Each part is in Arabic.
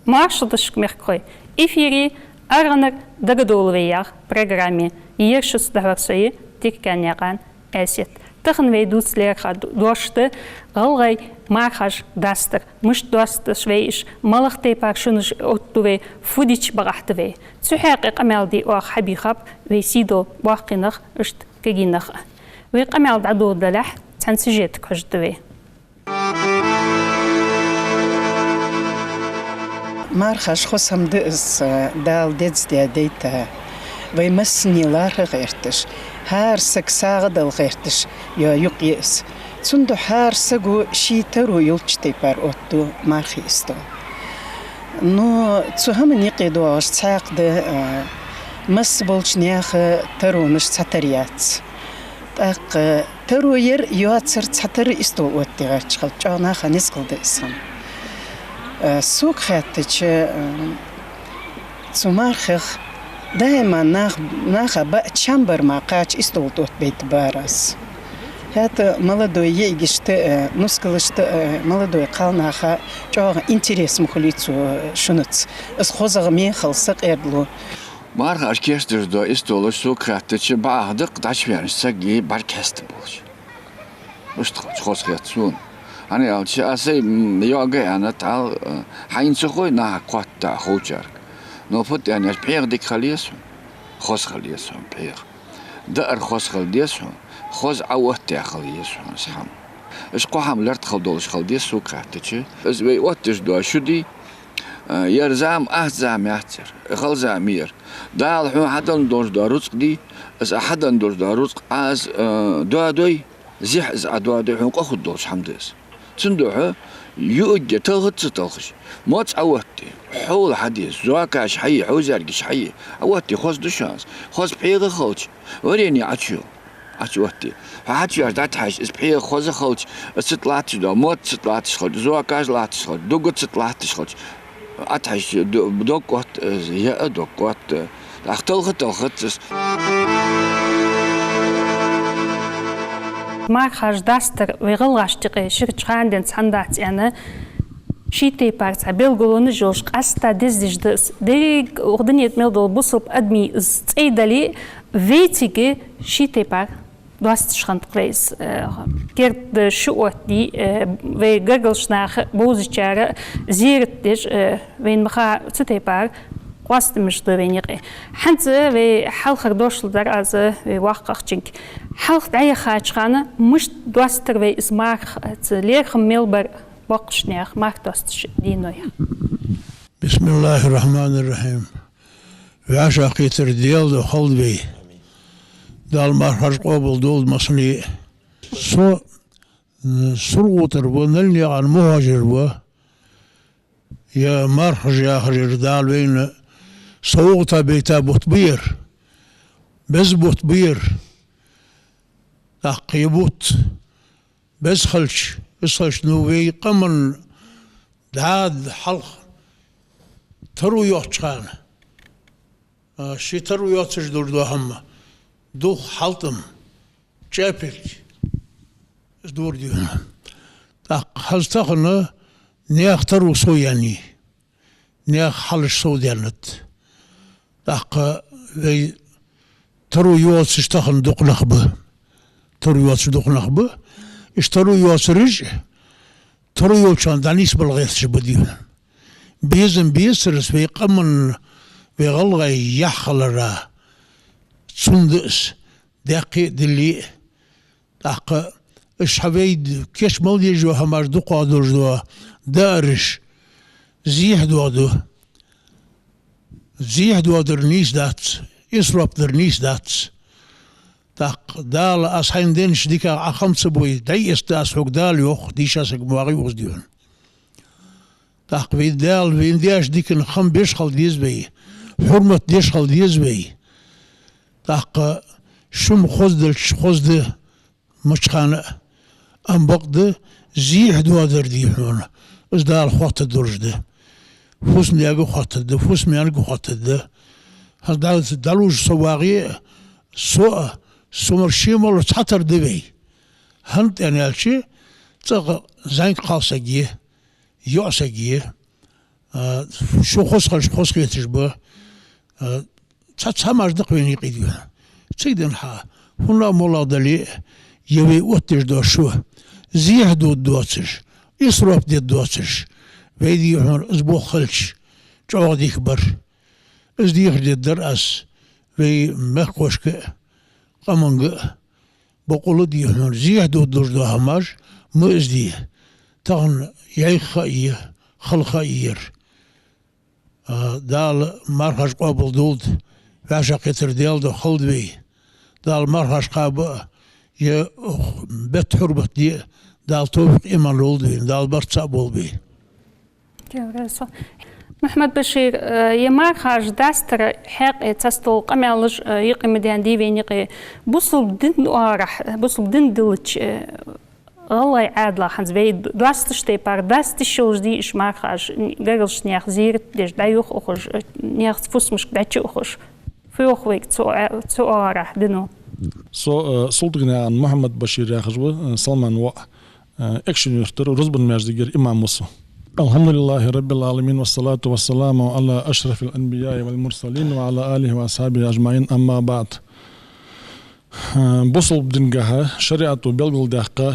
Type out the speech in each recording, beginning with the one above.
Маршрутышк мягкой. Эфири арганар дагадолвеяр программе. Ершус даварсои тикканяган эсет. Тахын вейдуцлер дошты галгай мархаж дастер. Мыш дастер швейш малахтей паршуныш оттуве фудич барахтве. Цухяк амалди ох хабихаб вейсидо бахкинах ишт кегинах. ويقمع العدو دلح تنسجيت كجدوي مارخش خصم دز دال دز ديتا ويمسني لار غيرتش هار سكساغ دل غيرتش يا يقيس تندو هار سگو شيترو يلچتي بار اوتو مارخي استو نو تسهم نيقيدو اش تاق د مس بولچنيخ ترونش ساتريات تاق تروير يواتسر ساتر استو اوتي چخل چانا خنيس قلد اسم سوق خاتش سمارخ دائما ناخ با چامبر ما قاچ استولتوت بيت باراس هذا молодой يجشت نسكلشت молодой قالناخا جوغ интерес مخليتو شنوت اس خوزغ مي خلصق ادلو مارخ اشكيستر دو استولو سوق خاتش بعد قداش بيرسگي بركست بولش مشت خوز خاتسون أنا أول شيء أسي يوجا أنا تعال حينسخوي نها قطع خوجر نفوت يعني بير ديك خليسهم خوش خليسهم بير دار خوش خليسهم خوش عوض خليسهم سهم إيش قاهم لرت خلدولش خلديس سوق حتى إز بيوتش دوا شدي يرزام أهزام يحتر خلزامير دال حو حدا ندور داروس دي إز أحدا ندور داروس از دوا دوي زح إز دوا دوي حو أخذ دولش حمدس تندوها يوجد تغش ما تعودتي حول حديث زواكاش حي حوزاركش حي عودتي خوز دشانس خوز بحيغ خوش وريني عشوتي فحاجي دات حاج اس بحيغ خوز خوش ستلاتش دو ما ستلاتش خوش زواكاش لاتش خوش دوغو ستلاتش خوش اتحش دوغوت يا دوغوت اختلغت مارخاج داستر ويغلغاشتقي شرچخاندن ساندات يعني شيتي بارتا белголоны жолш аста дездиждис дерек орденет мелдол бусуп адми цейдали ветиге шите пар дуастшхант клейс керд шуотди ве гаглшнах бозичара зирттеш вен маха цетепар قاستمش دوبينيقي حنت في حلخ دوشل در از في واقعچنك حلخ دعي خاچخانه مش دوستر في اسماخ تليخ ميلبر باقشنيخ ماك دوستش دينويا بسم الله الرحمن الرحيم وعشاقي ترديال دو خلبي دال مرحج قبل دول مصني سو سرغوتر ونلني عن مهاجر يا مرحج يا خرير دال وين صوغتا بيتا بطبير بز بطبير تقيبوت بز خلش نووي قمن داد حلق ترو يوتشان شي ترو يوتش دور دو هم دو حلتم جابك دور ديون تق حلتخنا نياخ ترو سوياني نياخ حلش سوديانت تق في ترو يوتش اشتخن دقنخ به ترو يوتش دقنخ به اشترو يوتش ترو يوتشان دانيس بالغيثش بديون بيزن بيسرس في قمن في غلغي يحخلرا تسندس دقي دلي تق اش حبيد كيش مولي جو همار دو قادر دو دارش زيح دو در نيس دات يسرب در نيس دات تق دال أصحين دينش ديكا عخمس بوي داي استاس حق دال يوخ ديشاس مواغي وغزديون تق في دال في اندياش ديكن خم بيشخل ديز بي حرمة ديشخل ديز بي تق شم خزد مشخانة ام بقد زيح دوادر ديحون از دال خوات درج ده فوس مياغو خوات ده فوس ميانغو خوات ده هل دالوش سواغي سوء سمر شيمول تحتر دبي هنت يعني الشيء تغ زين قاسجيه يعسجيه شو خص خيتش با تسمع دق وين يقيدوا تسيدن ها هنا مولا دلي يوي وتش دو شو زيهدو دوتش يصرف دي دوتش ويدي يحمر اسبوع خلش جوغ دي كبر از دي يخدي الدرأس وي مخوشك قمنغ بقول دي يحمر زيهدو دوش دو هماج مو از دي تغن يعي خائية خلقائير دال مرخش قابل دولد وعشق يترديل دو خلد بي دال مرخش قابل يه بيت حربت دي دال توفق إيمان لولد بي دال برتصابول بي محمد بشير يمار خارج داستر حق تستول قمالج يقيم ديان ديفين يقي بوصل دين وارح بوصل دين دلتش الله عادلا حنز بي داستش تيبار داستشوز دي إش مار خارج قرلش نياخ زيرت ديش دايوخ أخوش نياخ فوس مش داتش أخوش فيوخ ويك تو آرح دينو سلطقنا عن محمد بشير ياخجو سلمان و اكشن يختر رزبن ماجدير إمام موسى الحمد لله رب العالمين والصلاة والسلام على أشرف الأنبياء والمرسلين وعلى آله وأصحابه أجمعين أما بعد بوصل بدنجها شريعة بلغل دقة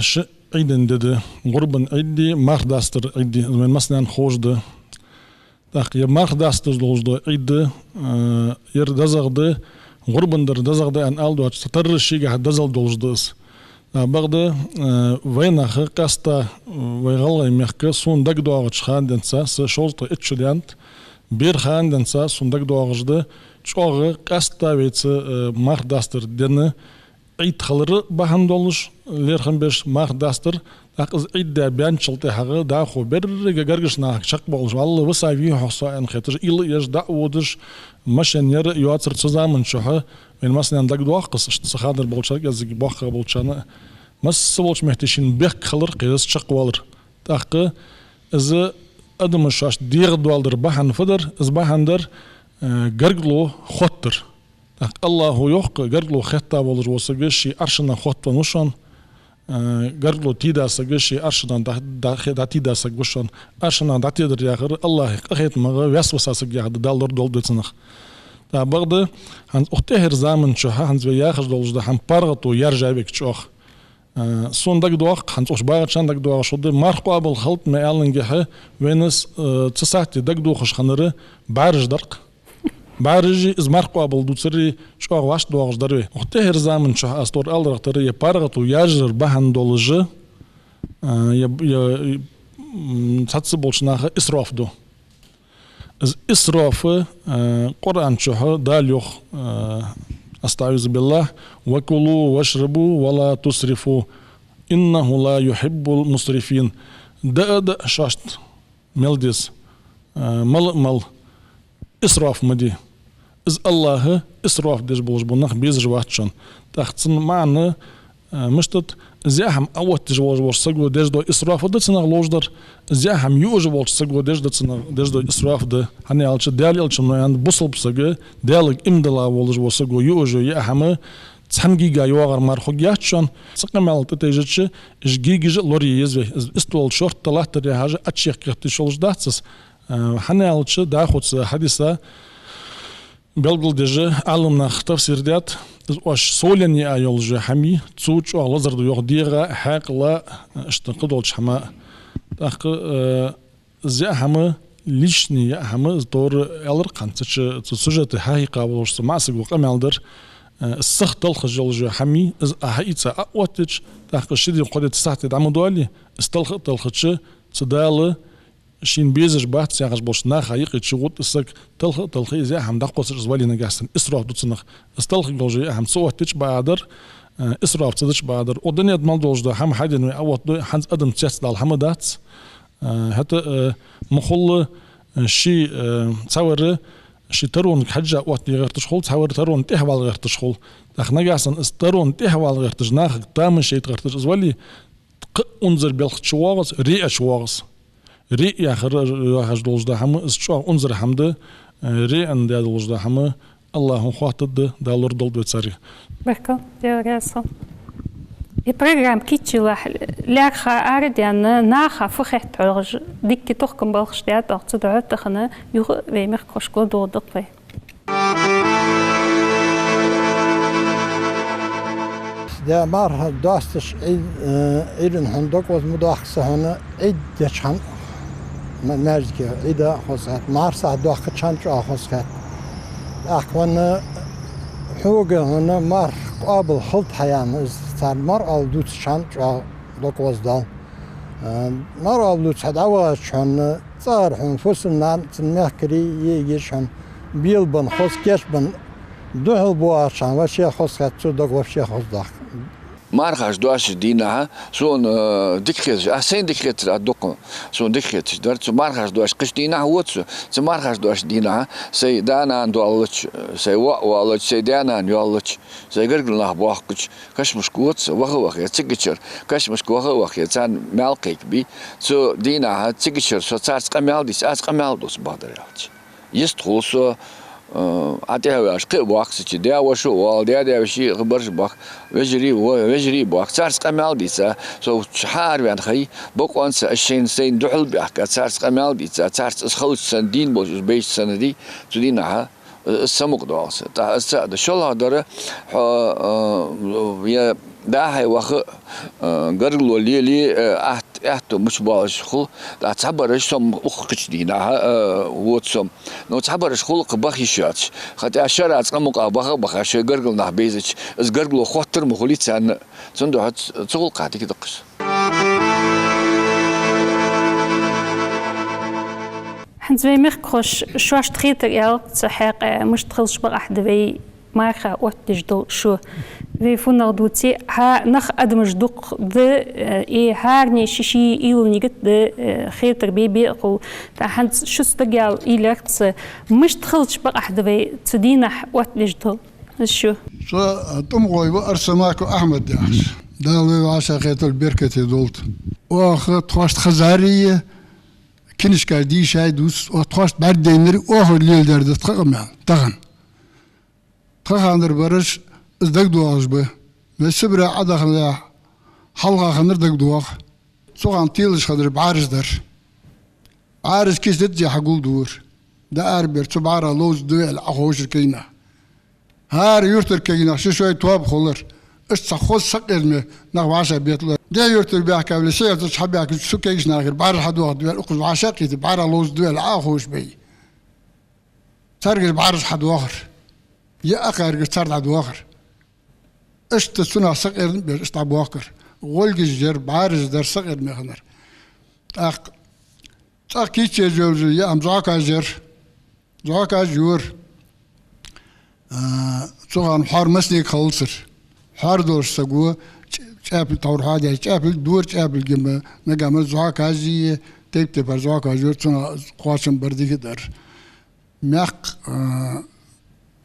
عيدن دد غربن عيدي مارداستر عيدي من مثلا خوجد دقة مارداستر دوجد عيد يردزغد غربن در دزغد أن ألدو تطر الشيء دزل دوجدس بعد وينخ قستا ويغلا يمخك سون دق دوغش خاندنسا شولت اتشديانت بير خاندنسا سون دق دوغشد چوغ قستا ويت مارداستر دن عيد خلر بهان دولش ليرخن بش مارداستر اقز عيد بيان چلته حق دا خو برگ گرگشنا شق بولش والله وساوي حسا ان خطر يل يج دعودش مشنير يواتر zusammen شوه wenn man dann dag doch ist sahader bolchak yazık bakha bolchana mas bolch mehteşin bek khalır qiyas chaqwalar taqı iz adım şaş diğ dualdır bahan fıdır iz bahandır garglo xottur taq Allahu yo'q garglo xatta bolur bolsa geshi arshina xottan uşan garglo tidasa geshi arshidan da tidasa goşan arshina da tidir yağır Allah qahitmağı vesvasası yağdı dallar doldutsunaq da bagdı hans ochte her zaman şu hans ve yağış doluşda ham pargatu yarjabek çok sondag doğaq hans oş bağırçandag doğaq şudu marqabıl halt me alıngehe venes tsati dag doğuş xanırı barjdarq barji iz marqabıl dutsri çok vaş doğaqdır ve ochte her zaman şu astor aldıraqtırı ya pargatu yarjır bahan doluju ya satsı bolşnağı israfdu إسراف قرآن شها داليوخ أستعوذ بالله وكلوا واشربوا ولا تسرفوا إنه لا يحب المسرفين دا شاشت ملدس مل إسراف مدي إز الله إسراف ديش بولش بونخ بيزج واتشان تحتسن معنى مشتت زيهم أوت تجوج وش سجوا ديش دو إسراف ده تناغ لوجدر زيهم يوج وش سجوا ديش ده تناغ ديش دو إسراف ده هني على شد دالي على شنو يعني بوصل بسجى دالك إمدلا وش وش سجوا يوج يهم تحمجي جايوغر مرخو جاتشان سقم على تتجدش إججيج لوري يزوي استول شرط طلعت تري حاجة أشياء كتشولج داتس هني على شد داخل حديثة بلغل دجا علمنا تفسير دات واش سولني ايولج حمي تسوچ او لزر دو يغديغا حق لا اشتقدولش حما تاق زي حما ليشني حما دور الر قنتش سوجت هاي قابلوش ماسق وقمالدر السختل خجولج حمي از هايتا اوتش تاق شدي قدت ساعه دعمدولي استلخت الخش تدال شين بيزج بات سياغش بوش ناخ يقي تشغوت اسك تلخ زي هم دقوس زوالينا غاستن اسراف دوتسنخ استلخ لوجي هم صوتش بعدر اسراف تدش بعدر ودنيا دمال دوجدا هم حدن اوت حنز ادم تشس دال حمدات حتى مخل شي تصور شي ترون حاجه وقت غير تشخل تصور ترون تهوال غير تشخل اخنا غاسن استرون تهوال غير تجناخ تام شي غير تزولي انزر بالخشواغس رياشواغس ري يا خر هاج دولجدا هم اسچو انزر حمد ري ان دولجدا هم الله خاطد دالور دول بتصري بركه يا راسل البرنامج كيتشيلا لاخا أرديان ناخا فخت عرج ديك تحكم بالخشيات أو تدعوت تخنا يخ ويمر كشكو دو دقة. ده مار داستش إيرن هندوك ومداخسة هنا عيد يشحن مرزك عيدا خصات مار ساعد داخل شانش آخصات أخوان حوجة هنا مار قابل خلط حيان صار مار أولدوت شانش دوك وزدال مار أولدوت هاد أول شان صار هون فوسنا تنمكري يجي شان بيلبن خص كيش بن دوه بواشان وشيء خصات صدق وشيء خصدق مارخاش دواش دينها سون ديكريت أحسن ديكريت الدقة سون ديكريت درت مارخاش دواش قش دينها واتس مارخاش دواش دينها سي دانا عندو الله سي والله سي دانا عندو الله سي قرقل الله بواقش كش مشكوت وهو تيجيشر كش مشكوه وهو تان مالقيك بي سو دينها تيجيشر سو تارس قمال ديس أس قمال دوس بادريات يستخل سو أتيه أش قي بوقت ده وشو والده ده وشي خبرش بوق وجري بوق سارس قمال بيسا سو شحار بين خي بقوانس أشين سين دحل بيحك سارس قمال بيسا سارس خلص سندين بوش بيش سندي تدينها السمك دوس تا السعد شو هذا يا ده هاي وخ قرلو لي أحتو مش باش خل لا تعبرش سم أخرج دينها واتسم نو تعبرش خل قبخيشات خاطر أشار أتقمق أبخ شيء قرقل نحبيزك إز قرقلو خاطر مخليت سن صندوق تقول قاعد كده قص حنزوي مخكش شواش تخيتر يا صحيح مش تخلص بقى في مارخا وقتجدو شو في فونا دوتي ها نخ أدمج دق ذا هارني شيشي إيو نيجت ذا خيتر بيبي أو تحنت شو استجال إيلكت مش تخلص بقى في تدينا وقتجدو شو تم غيب أرسماك أحمد داعش دالو عشا خيط البركة دولت وأخذ تخشت خزارية كنش كاردي شاي دوس وتخشت بعد دينري وأخذ ليل درد تغن تخاندر برش ازدق دواغ به مسبرا عدا خلا حلقة خنر دق دواغ سوغان تيلش خدر بعارز در عارز كيس دتجي حقول دور دا أربير تبعارا لوز دوال أخوش الكينا هار يرتر كينا شوي تواب خولر استخوص سقر نغو عشا بيطلع دا يرتر بيحكا ولا شيء تشحب بيحكا شو كيش ناغر بعار حدوغ دوال أخوش عشاقي تبعارا لوز دوال أخوش بي ترقل بعارز حدوغر يا أخي أرجع عد واخر أشت سنة صغير بيش تعب واخر غولج جر بعارز در صغير مخنر كيش جور يا أم زاك جور سوغان حار مسني خلصر حار دور سجوا شابل تور حاجة شابل دور شابل جم نجمل زاك هذي تبر زاك جور سنة قاسم بردي كدر مخ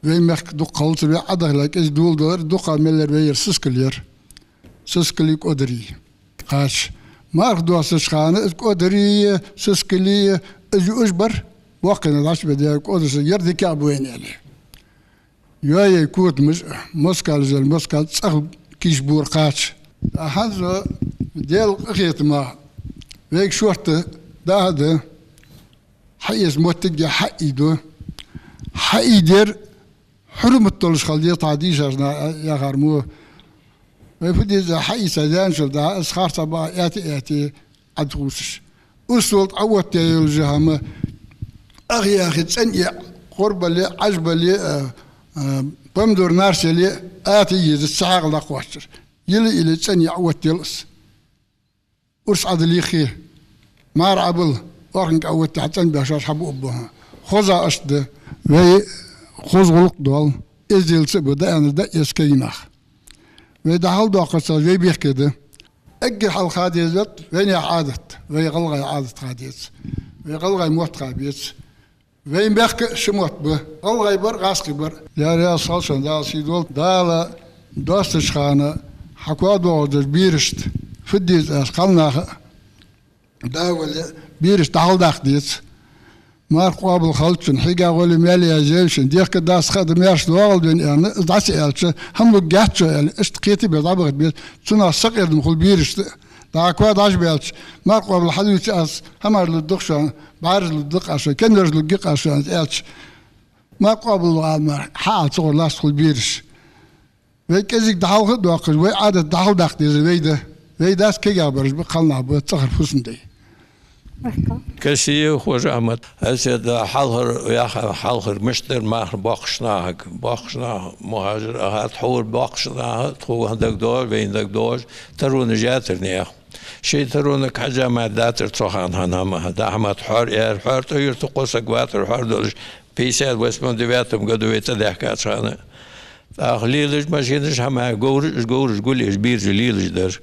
ويمك دقالت ويا عده لك إيش دول دور دقال ملر وير سسكلي قدري خاش ما أخذوا سسخانة قدري سسكلي أجبر وقنا العش بدي قدر يردي كعبوين عليه يا يكوت مسكال زل مسكال صعب كيش بور خاش هذا ديال أخيت ما ويك شورته ده هذا حيز متجه حقيده حقيدر حرمة طلش خلدي تعديش يا خرمو ويفدي إذا حي سدان شل ده أسخار صبا ياتي عدوسش أصل عوض يلجهم أخي تسني قرب لي عجب لي بمدور نارس لي آتي يزسعق لقواشر يلي إلي تسني عوض يلس أرصد لي خيه مار عبل وارنك عوض تحتن بشار حبو أبوها خوزا أشد وي خوز غلق دول إزيل سبو ده أنا ده يسكيناخ وده حال داقصة وي بيح كده أجل حال خاديزت وين عادت وي غلغي عادت خاديز وي غلغي موت خابيز وين بيحك شموت به غلغي بر غاسقي بر يا صالشان دا سيدول دا دوستش خانة حكوا دو بيرشت فديز أسقلنا دا ولا بيرشت حال داخ ديز maar قابل خلطن حاجة ولا مالي أجيشن ديك داس خد مارس دوال بين يعني داس إلش هم لو جاتش يعني استقيتي بضابط بيت سنا سقير مخل بيرش دا كوا داش بيلش ما قابل حدث أس هم على الدقشان بعرض الدق عشان كنرج الدق عشان إلش ما قابل عالمر حال صور لاس خل بيرش ويكزيك دحال خد واقع وعادة دحال داخل زي ويداس كي جابرش بقلنا بتصخر فسن دي كسي خوش أحمد هسه حالهر يا حالهر مشتر ما باقشناك مهاجر هات حول باقشناه تخو هندك دور بين دك دور ترون جاترني شيء ترونك حاجة ما داتر تصحان هنما دا أحمد حار تغير تقصك واتر حار دولش بيسات واسمون دواتم قدويت دحكات شانا ليلج ماشينش هما جورج قوليش بيرج ليلج در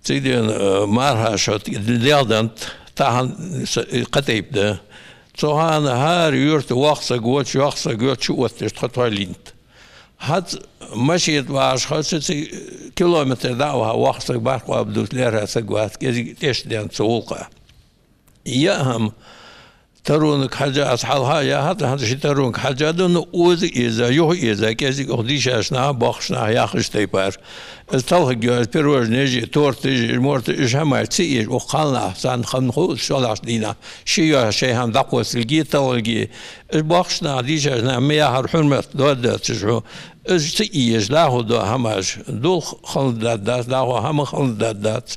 تيدين مارها شوت ديالدنت تاهن قتيب ده صهان هار يورت وقصة قوت شو وتش تخطوالينت هاد مشيت واش خلصت كيلومتر دعوها وقصة بارقوا بدوت ليرها سقوات كذي تيش دين سوقة ياهم ترونك حاجة أصحابها يا هذا شيء ترونك حاجة دون أوز إذا كذي أخديش أشنا باخشنا ياخش تيبار الطلق جوز بيروج نجي تورت المورت إيش هم تسيج وقالنا سان خمخو شلش دينا شيء هم دقوا سلقي تلقي باخشنا ديش أشنا مياه حرمة دود تشرو إيش تيج لا هو دو همش دول خلد دات لا هو هم خلد دات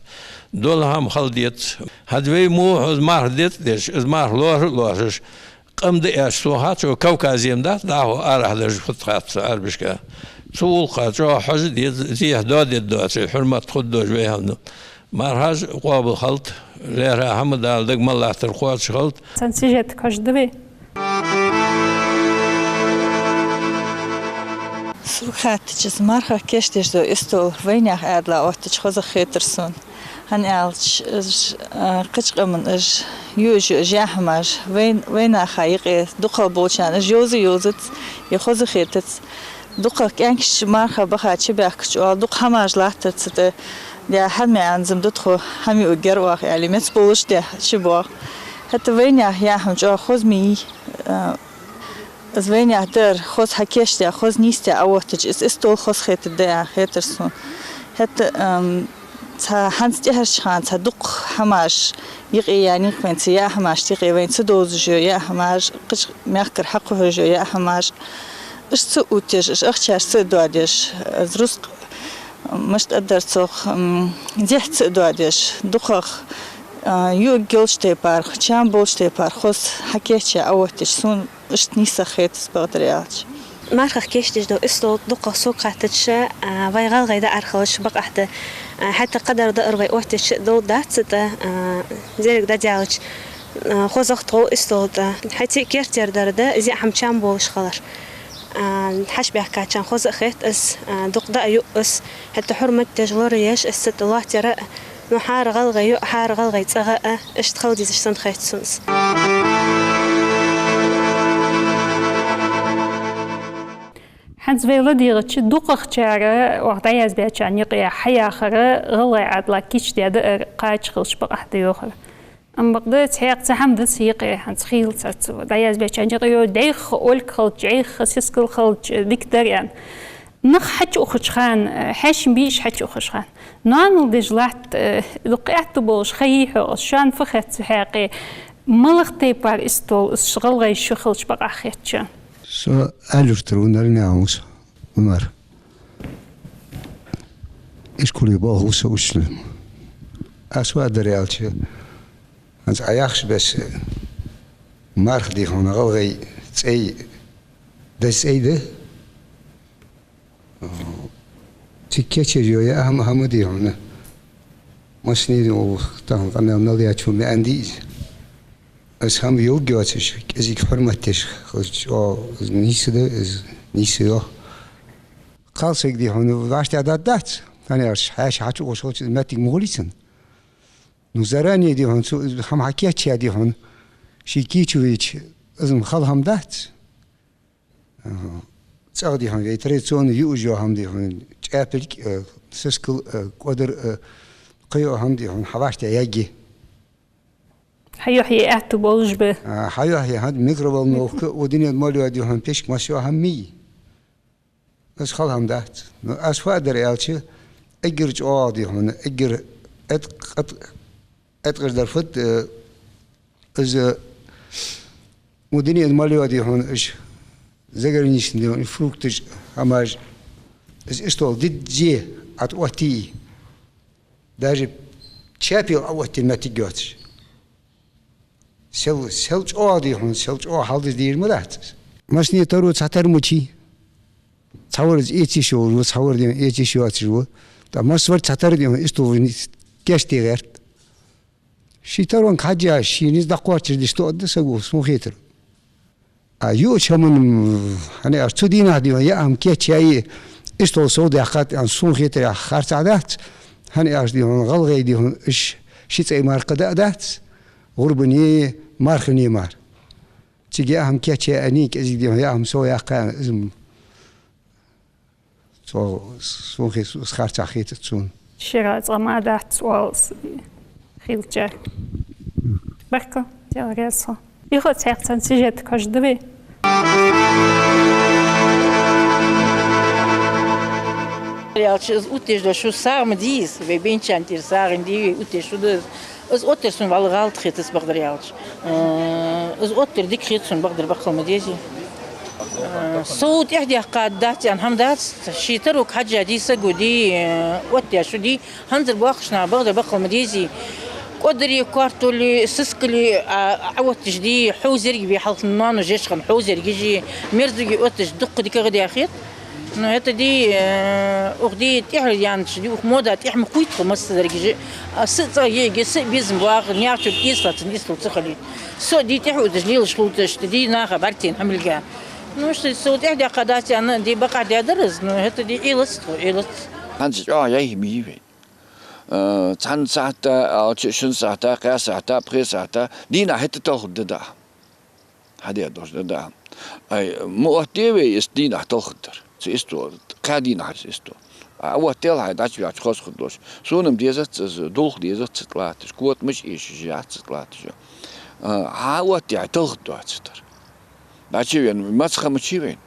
دول هم خلديت هدوي مو از مار ديت ديش از مار لورش قم دي سوهات وكوكازيم دات لا هو أره لج فتحات أربشكا سول خاطر حاجة دي زي هداد الدوات الحرمة خد دوج بيهم مارهاج قابل خلط ليرها هم دال دق ملا ترخوات خلط سنسيجت كشدبي سوخاتش مارها كشتش دو استو وينيا أدلا أوتش خوز خيترسون هن ألش قشق من إج يوج جاهمج وين خايق دقة بوشان يوزت يخوز خيتت دقة كأنكش مارها بخاتش بيحكش دق هماج لاتت ده هم ينزم دتخو هم يؤجر واخ يعني مسبوش ده شبوا حتى وينيا ياهم خوز مي از وينيا در خوز حكيش ده خوز نيست أوتج استول خوز خيت ده خيترسون حتى تا هنس جهش خان تا دق هماش يقي يعني كمان يا هماش تقي وين تدوز جو يا هماش قش ميخكر حقه جو يا هماش إيش تقولتش إيش أختش تدوادش زرسق مش تقدر تسوق زيح تدوادش دقخ يو جلش تبار خشام بولش تبار خص حكيتش أوتش سون إيش نيسا خيت سبقدرياتش مارخ كيشتش دو إستو دقة سوق حتتش ويغال غيدا أرخلش بق أحد حتى قدر دقر وي أوتش دو داتستا زيرك دا جاوش خوزختو إستو دا حتى كيرتير دردا زي حمشان بولش خلر حش بيحكاتشان خوز خيت اس دق دا يو اس حتى حرمة تجلوريش الست الله ترى نو حار غلغي يو حار غلغي تغا اشتخل ديزش سن خيت سنس حنز فيلا ديرتش دوقخ تشارة وقت عياز بيتشان يقيا حيا خرا غلا عدلا كيش ديادة قايتش خلش بق أحد يوخر أم بقدر تحيق تحمد سيقي حنز خيل تاتو عياز بيتشان يقيا ديخ أولك خلج عيخ سيسكل خلج ديك دريان نخ حج أخشخان حاش بيش حج أخشخان نانو دجلات لقيت بولش خيحو شان فخت حاقي ملخ تيبار استول الشغل غي شخلش بق أخيتشان Så älgtron är närmast umar. Jag skulle bara husa uslen. Aswa دريالش. أنت عياخش بس مارخ دي هون غوي تسي دس أيده. تكيتش جويا هم دي هون. مسني وطن قناة نليا شو مأنديز. از هم یوگیاتش از یک حرمتش خود نیسته از نیسته خالص یک دیگه هنو وقتی دادت کنارش هاش هاتو وصلت ماتي مغليسن نزراني دي هون هم حكيت شي دي هون شيكيتشويتش ازم خال هم دات تصدي هم يتريتون يوجو هم دي هون تابل سسكل قدر قيو هم دي هون حواشت يجي حيوحي أعتو بولج به حيوه هاد ميكروبال نوك ودنيا مالو دي هم بيش ماشيو هم مي بس خل هم دات اس فادر يالشي اجرج اودي هون اجر اتقر درفت از ودنيا مالو دي هون اش زغرنيش دي فروكتج هماج از استول دي جي ات اوتي даже чапил اوتي ما تيجوتش selch odi hon selch o haldis dir murat mas ni toru chatar muchi chawar echi sho ru chawar di echi sho achru ta mas war chatar di isto ni kesti gert shitaron khaja shini da qwachir di sto da sagu so khiter ayu chamun hani artudina di ya am kechai isto so da khat an so khiter khartadat hani ardi hon galgay di hon ish shitay marqadat غربني مارخني مار تيجي أهم كاتشي أنيك أزيد يا أهم سو يا قان إزم سو خيس خارج أخيت تسون شراز ما دات سوالس خيلتجا بركة يا راسها يخد سيحتن سجت كجدبي Ja, als utjes dat zo samen dies, we bentje aan het sagen die utjes zo dus, als otters van wel geld geeft is bagderiaals, als otter dik geeft van bagder bakkal met deze. Zo het echt die قادات aan hem dat, شيتر ook حاجة دي سجودي otter شو دي هنزل باخشنا bagder bakkal met deze. قدري كارتولي سسكلي عوت جدي حوزر بي حلط النانو جيش خن حوزر يجي مرزقي اوتش دق دي كغدي اخير انه هتا دي اغدي تحر يعني شدي مودا تحم كويت خمس درجه ست يجي ست بيزم واغ نياتو كيسلات نيستو تخلي سو دي تحو دجليل شلوتش دي ناخ بارتين حملقا نوش سو تحدي قاداتي انا دي بقع دي درز انه هتا دي ايلست هانج يا ميوي عن ساعتا أو شن ساعتا قيا ساعتا بخي ساعتا دينا حتى تأخذ دا هذه دوش دا أي مؤتيوي استدينا تأخذر سيستو قادينا حس استو أوتيل هاي داش بيعش خاص خدوش سونم ديزت دوخ ديزت تطلعت كوت مش إيش جات تطلعت جو هاوتي تأخذ دواتر داشي وين ما تخمشي وين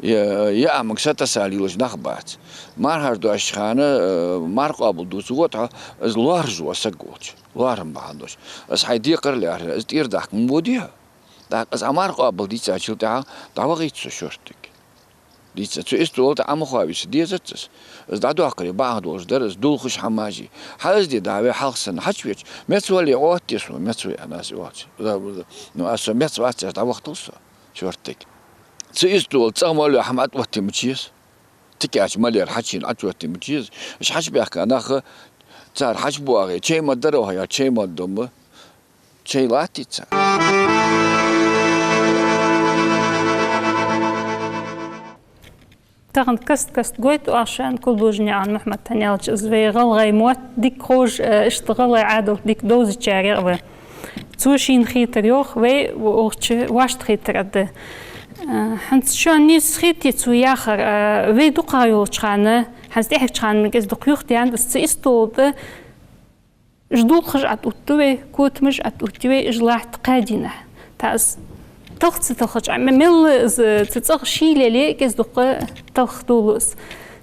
يا مقصد ساليلش نخبات مار هردو أشخانة مار قابل دوس وقتها از لارج وسقوش لارم بعندوش از هيدي قرلي أهل از تير داك موديها داك از أمار قابل دي تأشيل تاع دعوة شورتك دي تأشيل استول تاع مخابيس دي زتس از دعوة قري بعض در از دول خش حماجي حاز دي دعوة حلسن حشويش متولي قوتيش متوي أنا سواتش نو أسو متواتش دعوة خلص شورتك سيستول تأمل حماد وقت متشيس تكاش مالير حشين عجوتي متشيز إيش حش بيحكي أنا خ صار حش بواغي شيء ما دروها يا شيء ما دم شيء لاتي صار تاخن كست قويت عشان كل بوجني عن محمد تنيالج زوي غلغي موت ديك خوج اشتغل عادل ديك دوز جاري توشين خيتر يوخ وي واشت خيتر أده حنت شو نيس خيتي تسوياخر وي دقايو تشخانة حنت إحك تشخانة من كيس دقيوخ ديان بس تيستو ب جدول خرج أتوتوي كوت مش أتوتوي إجلاحت قادينة تاس تلخت تلخج مل تتصغ شيلة لي كيس دق تلخ دولوس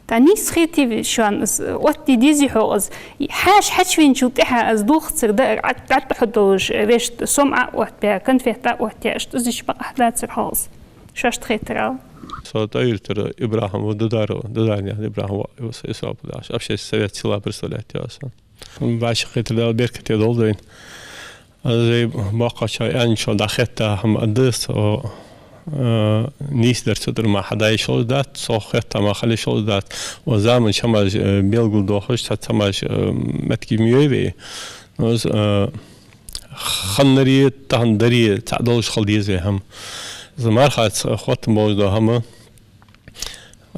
تا نيس خيتي شوان وقتي ديزي حوز حاش فين شو تحا از دوخ تصدق عت حدوش ويش سمعة وقت بها كنت فيه تا وقت ياش تزيش بقى أحداث سرحوز شاش تخيترا صوتاير ترى إبراهيم ودارني يعني إبراهيم وإسحاق داش أبشر السويت سلا برسولات يا أصلا باش خيت ده بيركت يدولين زي باقة شيء أن شو دخلتها هم أدرس أو نيس در صدر ما حدای شو داد سوخت ما خلی شو داد و زمان شماش بیلگل دوخش تا شماش متکی میوی نوز خنری تهندری تعدلش خلیزه هم زمار خات خط موج ده هم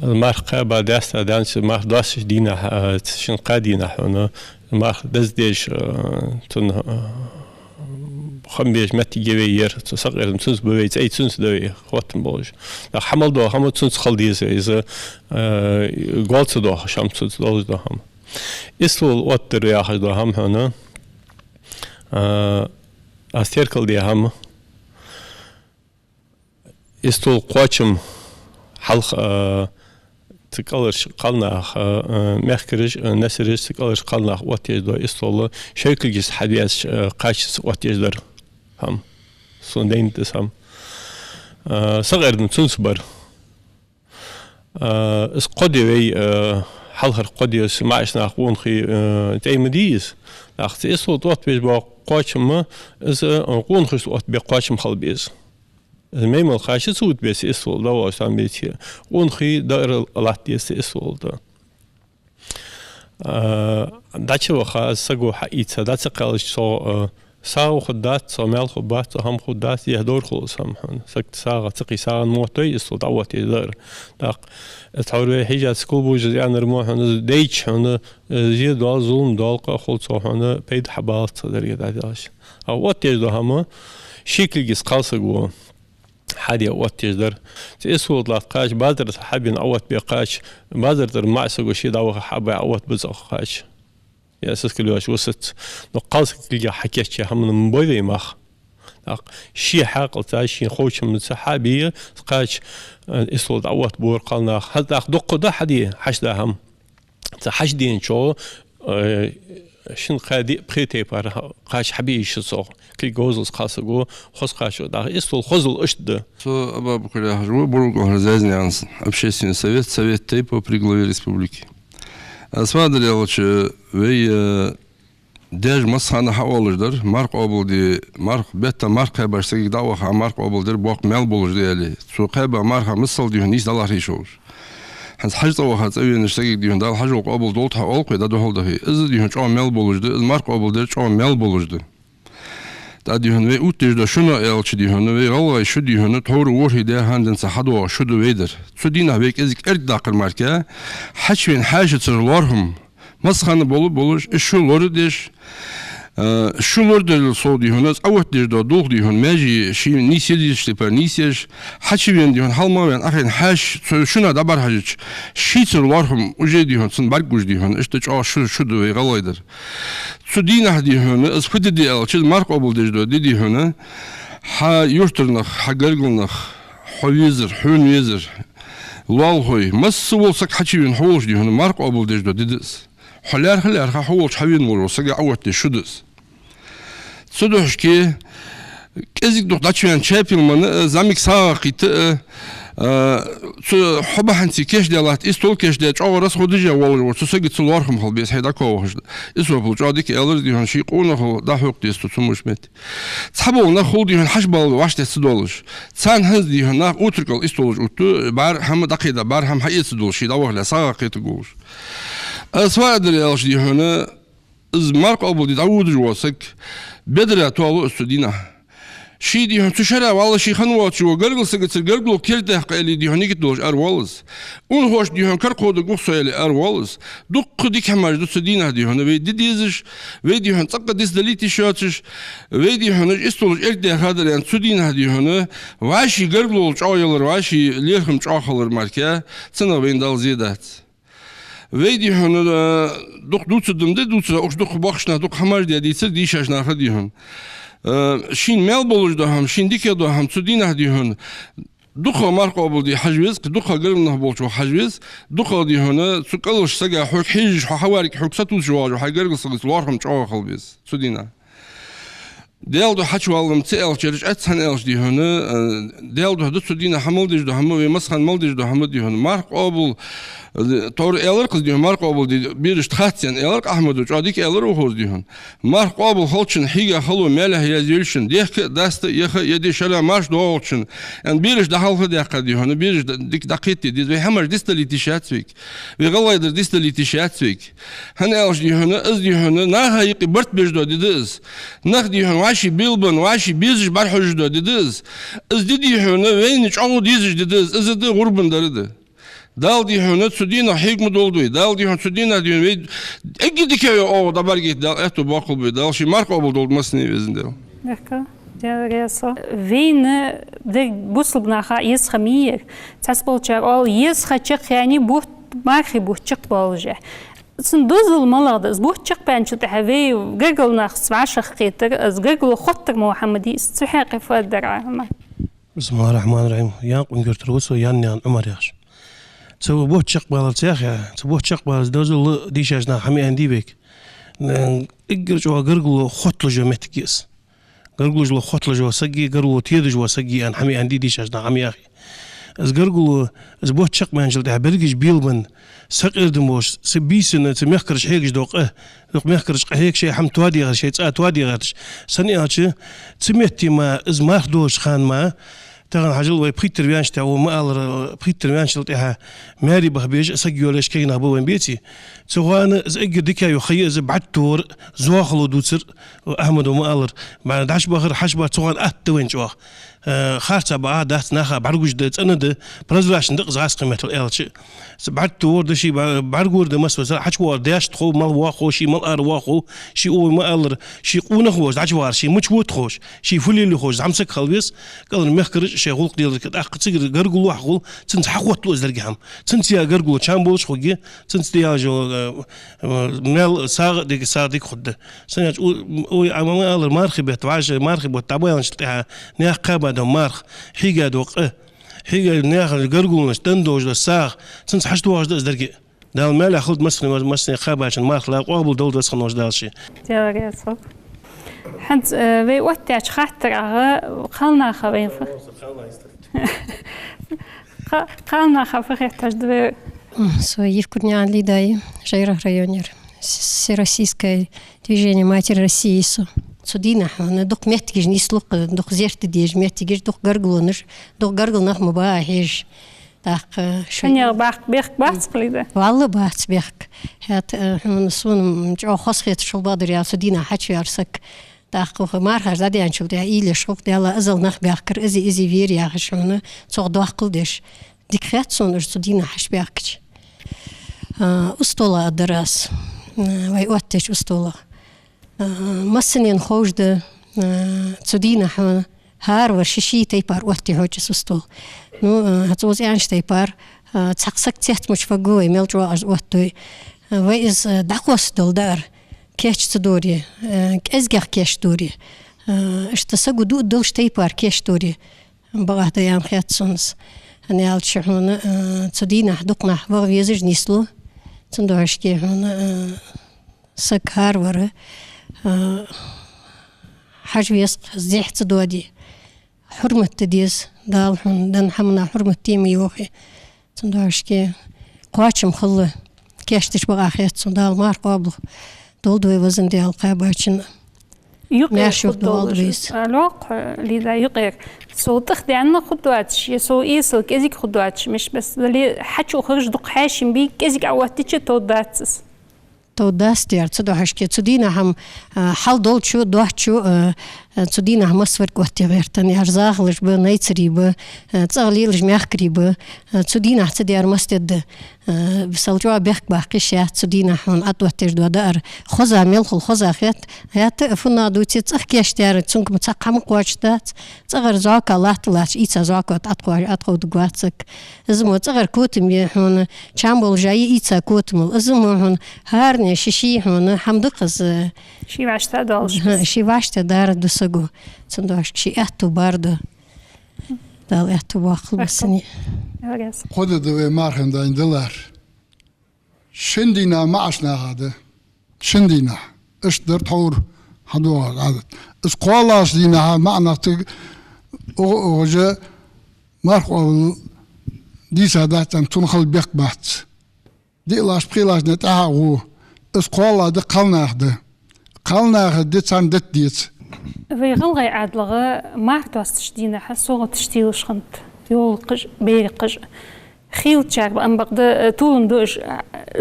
زمار قابل دست دانش مار داشش دينا شن قادينا هنا مار دزديش تون خمبيش متى جوير تصغر تنس بويت أي تنس دوي خواتم بوج لا حمل ده هم تنس خلديزة إذا قالت ده شام تنس ده هم استول وتر يا أخي ده هم هنا استيركل دي هم استول قوچم حلق تقلرش قلناخ مخكرش نسرش تقلرش قلناخ واتيج دو استول شكلجس حديث قاش واتيج در هم سوندين تسهم صغير نتنصبر اس قدوي حلقر قدوي سمعش ناخون خي تيمديس اخت استول توت بيش با قوچم از قون خش وات بقوچم خلبيز ميمل خاشي سود بس استول دا واشان بيتي قون خي دار لاتيس استول دا داتشو خاص سغو حيت داتس قالش سو ساو خدات سو مال خبات هم خدات يهدور خلص هم سكت ساعه تقي ساعه موتي استول دعوت يدار داق تعور حاجه سكول بوج يعني رموحن ديتش هنا زيد دال زوم دال خلص هنا بيد حبات دري داش او وات يدو هم شكل جس قالسغو حادي اوت تجدر تسود لاقاش بادر حابين اوت بقاش بادر معسق وشي داو حابي اوت بزقاش يا اساس كلواش وسط نقاص كل حكيت هم من بوي ماخ شي حاقل تاشي خوش من صحابي قاش اسود اوت بور قالنا هذا دق ده حدي حشدهم حشدين شو شن قادي بخيتي بار قاش حبيش صو كل جوزل قاسقو خص قاشو دا استول خزل اشد سو ابا بكره هجو бургу хозяйственный общественный совет типа при главе республики. Смотрел, что вы даже масхана хаолдер, марк облди, марк бета марка башсаги даваха марк облдер бок мел болжди али. Су каба марка мисал ди низ далар хишош. Ханс хажда ва цавин нштаги ди дал хажу обл долт хаол кыда дохолда хи. Из ди чо мел болжди, из марк облдер чо мел болжди. Da die hun we ut de shuna elch die hun we al shu die hun tor wor hide handen sa hado shu de weder su dina bek ezik daqır marka hachwin haja tsarlarhum masxan boluş shulor dish shulor de so die hun awat de dog die hun meji shi nisiydi steper nisish hachwin die hun halmawen achen hash shuna da bar haj shi tsarlarhum uje die hun sun barguj die hun işte shu de we galaydır Судина ди хона, as фуди ди алчил марк облдэж ди ди хона, ха юртырнах, ха гэргэлнах, ховизер, хөнвизер, лалхой, массы болсак хачивин хоолж ди хона, марк облдэж ди дис. Халяр ха хоолж хавин мол, сага ават ди шудис. Судошки, кезик дух дачвен чепилманы, замик саа қиты, حب حنتي كيش دلات استول كيش دلات أو رأس خديجة والله وتسجد صلوارهم خل بيس هيدا كوه اسمه بلج عاديك ألر دي هن شيء قونا خل ده حق تيستو تسموش مت تحبوا نخل دي هن حشبال واش تسدولش تسان هز دي هن ناق أوتركل استولج أوتو بار هم دقيقة بار هم حقيقة تسدولش ده وهلا ساقة تقولش أسوأ دري ألش دي هن إز مارك أبو دي تعود جواسك بدر توالو استودينا شي دي هن تشرا والله شي خنوات شو غرغل سغت غرغل كيرده قالي دي هنيك دوش اروالز اون هوش دي هن كرقود غوسيل اروالز دق دي كماج دو سدينا دي هن وي ديزش وي دي هن تق ديس دليتي شاتش وي دي هن استول ارده هادر يعني سدينا دي هن واشي غرغل چايلر واشي ليرخم چاخلر ماركا سنا وين دال زيدات وي دي هن دق دوتدم دي دوت اوش دق باخشنا دق حمار دي سر دي شاشنا خدي هن شين مال بولج دهم شين ديك دهم سدينه ديهن دخل مارك أبودي حجوز دخل قلنا بولشوا حجوز دخل ديهن سكالوش سجى حك حيج حوارك حك ستوز جواج وحجرق صغير وارهم شعور خلبيز سدينه ديال دو حشوا علم تأل شرج أتسن ألش ديهن ديال دو سدينه حمل ديج دهم ومسخن مال ديج دهم ديهن مارك أبول تور ألر قصدي مارك أبول دي بيرش تخاتين ألر أحمد وجاديك ألر وخوز ديهن مارك أبول خلشن حيجا خلو ماله يزيلشن ديك دست يخ يدي شلا ماش دوالشن أن بيرش دخل خد يق ديهن بيرش ديك دقيتي دي زي همش ديستلي تشاتسويك ويغلايدر ديستلي تشاتسويك هن ألش ديهن أز ديهن نها يقي برت بيجدو ديدز نخ ديهن واشي بيلبن واشي بيزش برحوج دو ديدز أز ديهن وينش عمو ديزش ديدز أز دي غربن درده دال دي هنت سدينا حكم دولدوي دال دي هنت سدينا دي ويد اجي كيو او دبر جيت دال اتو باقل بي دال شي مارك ابل دولد مسني وزندل D'accord. Вейна де буслбнаха исхамир. Тасболчар ол исхачык яни бут мархи бутчык болже. سندوز الملغ زبوه تشق بانشو تحوي وجرجل ناخس عشر خيتر از جرجل خطر محمدي استحق فدر عام بسم الله الرحمن الرحيم يان قنقرت روسو يان عمر ياش سو بوه تشق بالتياخ يا سبوه تشق بال دوزل ديشاجنا حمي عندي بك اجرجوا جرجل خطل جو متكيس جرجل جو خطل جو سجي جرجل تيد جو سجي ان حمي عندي ديشاجنا عمي اخي از جرجل از بوه تشق مانجل ده برجش بيلبن سقر دموش سبيسن تمخكرش هيك دوق دوق مخكرش هيك شيء حم توادي غير شيء توادي غيرش سني هاتش تميتي ما از ماخدوش خان ما تغن حاجل وي بريتر بيانش تاع ما ال بريتر بيانش تاع ماري بخبيج سجيولش كاين ابو وين بيتي سوغان از اجر ديكا يخي از بعتور زواخلو دوتر احمد وما الر ما داش بخر حشبه سوغان اتوين جوا خارطة بقى دات ناخا بعرجوش دت أنا ده برزلاش ندق زعس قيمة الألش سبعت تور ده شيء بعرجور ده مسوي حش وار داش تخو مال واخو شيء مال أر واخو شيء أو ما ألر شيء قونا خوش داش وار شيء مش وود خوش شيء فلي اللي خوش عمسك خلبيس قال المخرج شيء غلق ديال كده أخ تصير جرجول واحد تنت حقوت لوز درجهم تنت يا جرجول كان بولش خوجي تنت يا جو مال ساق ديك خده سنة أو ما ألر مارخبة تعاش مارخبة تعبان شتها نيا قابة مارخ حيجا دوق حيجا ناخذ الجرجول نستندوج للساق سنس حشت واحد درجة ده المال أخذ مسني خابة عشان مارخ لا قابل دول دس خنوش دالشي. جاوب صوب. حنت في وقت يا خاطر خلنا خوين ف. خلنا خفيف تجدو. Своих курнян лидай, жайра районер. Всероссийское движение Матерь России со. Судина, он док меткиж не слух, док зерт диж меткиж док гарглонер, док гаргл нах мабахиж. Так. شنو بيخ بس قليده. والله بس بيخ. هات من سون جو خاصية شو بدر يا سودينا حكي أرسك. تاخو مارخ زادي عن شو ده إيله شوف ده لا أزل نخ بيخكر إزي فير يا خشونه صق دواقل دش. ديكرات سون سودينا حش بيخكش. أسطولة الدرس. ويوتش أسطولة. مسنين خوش ده سودينا حنا هار ورشيشي تيبار وقتي هوجس أسطول. نو هتوز يعني تيبار تحقق تحت مش فجوي ملجوا وقتي. ويز دعوس دولدار كيش تدوري كأزجع كيش دوري. اشتسقوا دولش تيبار كيش دوري. بعد أيام خيات سونس. أنا قلت شحنة سودينا دقنا وغيزج نسلو. تندوش كي هنا سكار ورا حاج يسق زيح تدودي حرمة تديس دال هون دن حمنا حرمة تيمي يوخي تندوش كي قواتشم خله كيش تشبع أخيات صندال مار قابل دول دوي وزن ديال قاباتشن يقير خدوات الواقع لذا يقير سو تخدي عنا خدواتش يسو إيسل كذيك خدواتش مش بس اللي حتشو خرج دق حاشم بيك كذيك عواتيش توداتس توداستير تدوحش كي تدينا هم حال دول شو دوحشو تدينا هم مصور قوتي غير تاني هرزاغلش بنيتسري ب تغليلش ميخكري ب تدينا تدير مستد بسالجوا بيخ باقيش يا تدينا هم أدوتش دو دار خزا ملخل خزا خيت هات فنا دوتي تخكيش تيار تسونك متسقم قواشتات تغر زاك الله تلاش إيتا زاك أتقو دقواتك إزمو تغر كوتم يهون شامبول جاي إيتا كوتم إزمو هون هارني شيشي هون حمدقز شي واشتا دالش شي واشتا دار دوسقو تندوش شي أهتو باردو دال أهتو واخل بسني خود دوي مارخن دا دلار شندينا معشنا هذا شندينا اش درت حور حدوها عادت اس قوالاش دينا معنا وجا مارخ دي سادات ان تنخل بيق بحت دي لاش بريلاش نتاعو اس قوالا دي قالنا ديت سان ديت في غلغي عادلغا ما توستش دينا حسوغ تشتيل شخنت يولقج بيرقج خيل تشارب أم بقدر طول دوش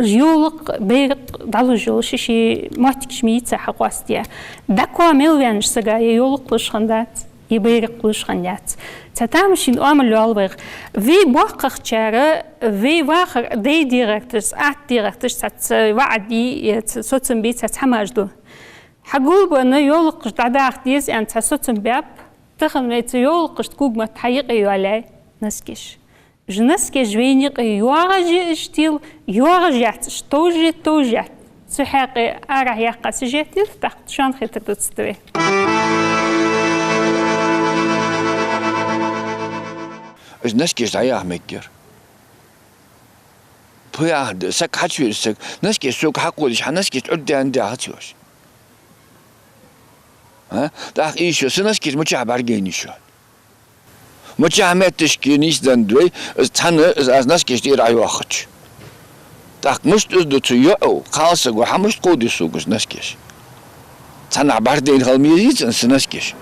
جيولق بيرق دالو جول شي ماتكش ميت حق واستيا دكوا ملوانش سجاي يولق لشخندات يبيرق لشخندات تتامشين أمر لالبر في باقر تشارة في واخر دي ديركترز ديركترز تت وعدي صوتن بيت تتحمجدو حقول بأنه يولق جدعاخ ديز أنت صوتن باب تخمنيت يولق تكوب ما تحيق يوالي نسكش جنسك جوينيق يواغج اشتيل يواغجات توجات سحاقي أراه يقا سجاتيل تحت شان خيتر تستوي نسكي زعيا مكر بيا سك حتشوي سك نسكي سوق حقولش نسكي تعدي عندي هاتيوش ها داخ ايشو سنسكي مچا برگيني شو مچا متش كينيس دندوي تن از نسكي دير ايوخش داخ مست از دو يو خاص و حمش قودي سوقش نسكيش تن بردين هالميزي سنسكيش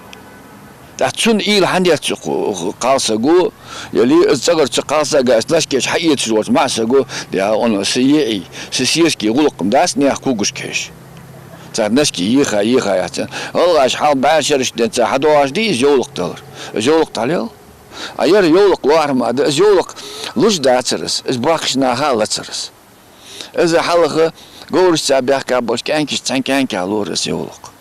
تحتون إيل هندي قاصقو يلي الزجر تقاصق أسناش حقيقة شروط مع سقو ده أنا سيئي سيسكي غلق مداس نيحكوجش كيش تناشكي يخا يحتن الله أشحال بعشرش دنت حدواش دي جولق تلر جولق تليل أير جولق وارم هذا جولق لوش داترس إسبراكش نهال داترس إذا حلقة قولش سابق كابوش كأنكش تنكان كالورس جولق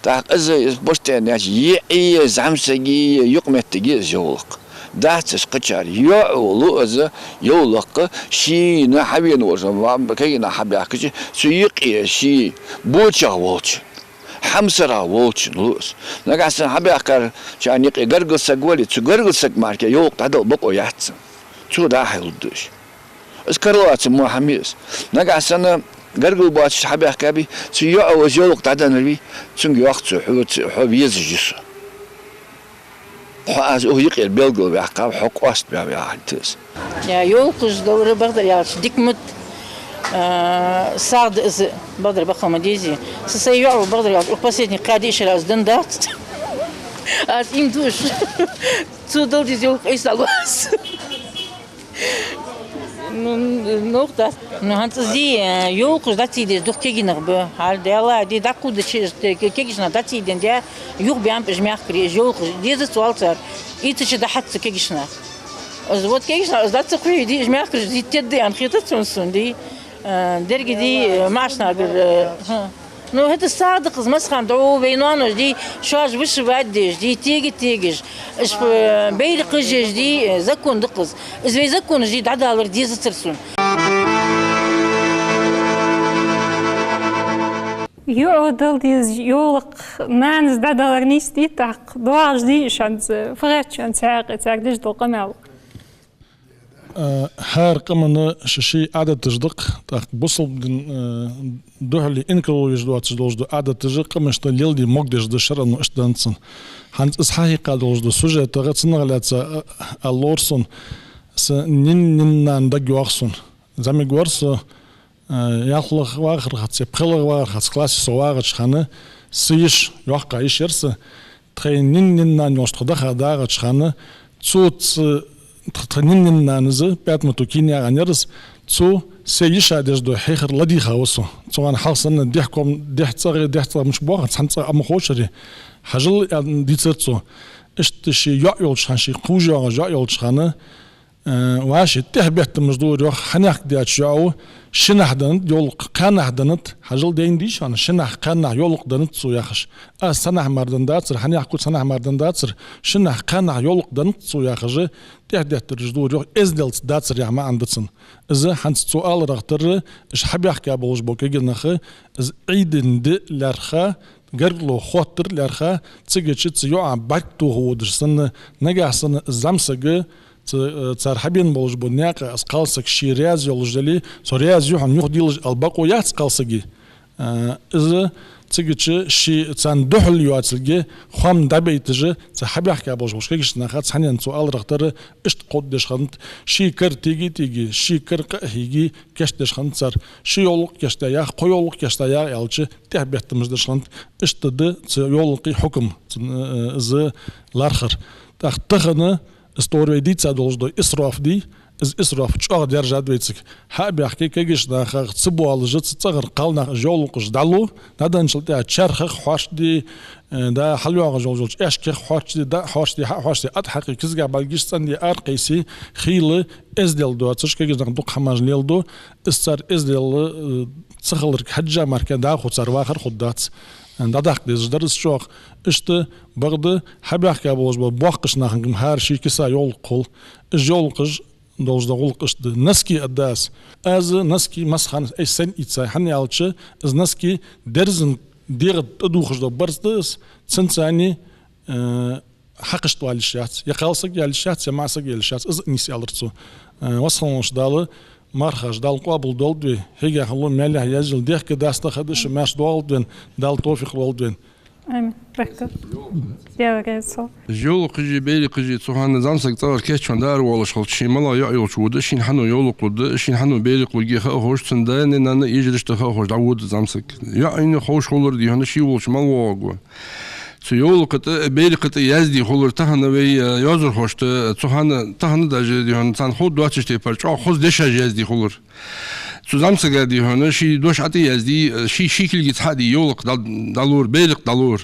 تاق إذا بوشتين يي زعمسجي يقمتجي جولق داتس قشار يولو إذا يولق شي نحبين وزم كي نحبي كذي سيقي شي بوتشا ووتش حمسرا ووتش لوس نقاسن حبي أكر شان يقي قرقل سقولي تقرقل سق مارك يولق هذا بقوا يحتم شو ده حيلدوش اسكرلات مو حميس نقاسن قرقل باتش حبي أكابي سيقع وجولق تعدى نبي سنج وقت حب يزجس حاز هو يقيل بيلقو بيعقاب حق وست بيعتز يا يوقش دور بقدر يعرف ديك مت صعد إز بقدر بخو مديزي سيقع بقدر يعرف بسيتني قاديش راس دندات از إم دوش تو دول دي يوق إيش دلواس نقطة نهانت زي يوقش داتي دي دوخ كيجي نغبه هال ديلا دي داكو دشي كيجي داتي دي دي يوق بيام بجمع كري يوقش دي زوال صار يتش ده حتى كيجي شنا أزود كيجي شنا أزود تقوي دي جمع كري دي تدي عن خيطة سون دي درجة دي معشنا بر نو هاد الصادق مسخن دعو بينانوش دي شاج وش بعدش دي تيجي اش بيرقجش دي زكون دقز إذا يزكون جديد عدالر دي زترسون يعودل ديز يولق نانز دادالر نيستي تاق دواج دي شانز فرات شانز تاق ديش دو قمال هار قمنا شيء عادة تجدق تاق بوصل بدن دوحلي إنكلو يجدوات تجدوجدو عادة تجدق مش تليل دي مقدش دو شرن واشتانسن هانت إصحاحي قادوجدو سوجة تغت سنغلات اللورسون نين دقو أخسون زمي قورس يخلق واخر خاتسي بخلق واخر خاتس كلاسي سواغش خانه سيش يوحقا يشيرس تخي نين يوشتخ دخا داغش خانه تسوت تنين نانزه بيت متوكيني عنيرس تسو سيش عدش دو حيخر لدي خاوسو تسو أنا حالسن ديحكم ديحتصغ مش بواخر تحنتصغ أما خوشري حجل ديتسرتسو اشتشي يعيولش خانشي قوجا يعيولش خانه واشي تهبت مزدور يوخ حناك دياتش يعو شنح دنت يولق قانح دنت حجل دين ديش أنا شنح قانح يولق دنت سو ياخش سنح مردن داتر حناك كل سنح مردن داتر شنح قانح يولق دنت سو ياخش تهدت الجدور يوخ إزدلت داتر يا ما عندتسن إذا حنت سؤال رغتر إيش حب يحكي أبوش بوكي نخ إز عيدن د لرخا قرلو خاطر لرخا تسجتش تسيوع بكتو هو درسن نجحسن زمسجه تار حبين بولج بنياق أسقالسك شي رياز يولجلي سو رياز يوحن يخديلج الباقو يات سقالسجي إذا تيجتش شي تان دحل يواتلجي خام دبيتجي تحب يحكي بولج وش كيش نخات حنين سؤال رختر إشت قدش خنت شي كر تيجي شي كر قهيجي كشتش خنت صار شي يولق كشتايا قيولق كشتايا يالش تحبيت مجدش خنت إشت د يولقي حكم إذا لارخر تختخنا استوري دي تسادولج دو إسراف دي إسراف تشاغ درجة دويتسك حاب يحكي كيش ناخ تصبو على جت تصغر قالنا جولقش دالو نادن شلتها تشرخ حاش دي دا حلوة جولج إيش كي حاش دي دا حاش دي أضحك كزجع بالجيش سندي أرقيسي خيل إزدل دو تش كيش نقدق حماج ليل دو إستر إزدل تسخلر حجة مركز دا خد صار واخر خدات دادق ديز درس شوق إشت بغد حب يحكي أبوز بوقش ناخن هر شيء كسا يولقل الجولقج должда гулкышты наски аддас аз наски масхан эсен ицай хани алчы аз наски дерзин дерт духжда барстыс ценцани хакышты алишат якалсак алишат ямасак алишат аз нис алырцу васхалош далы мархаш дал қабыл долдве хеге халу мэле язил дехке даста хадыш маш долдвен дал тофих волдвен Амин. Бәккә. Яғайсал. Жолы қыжы бейли қыжы цуханы замсак тағар кеччан дар уалышқыл чимала яйылчуды шин хану йолуқлуды шин хану бейли қылги хош цында ненаны ежірішті хош дауды замсак яйны хош холыр дияны ши волч мал вагу Йолы қыты бейли қыты язди холыр таханы вей языр хошты цуханы таханы даже дияны цан ход дуачышты парча хоз деша язди холыр Zusammengegangen die Hörner, sie durch ATS, die Schikel geht hat die Jolk Dalur, Belik Dalur.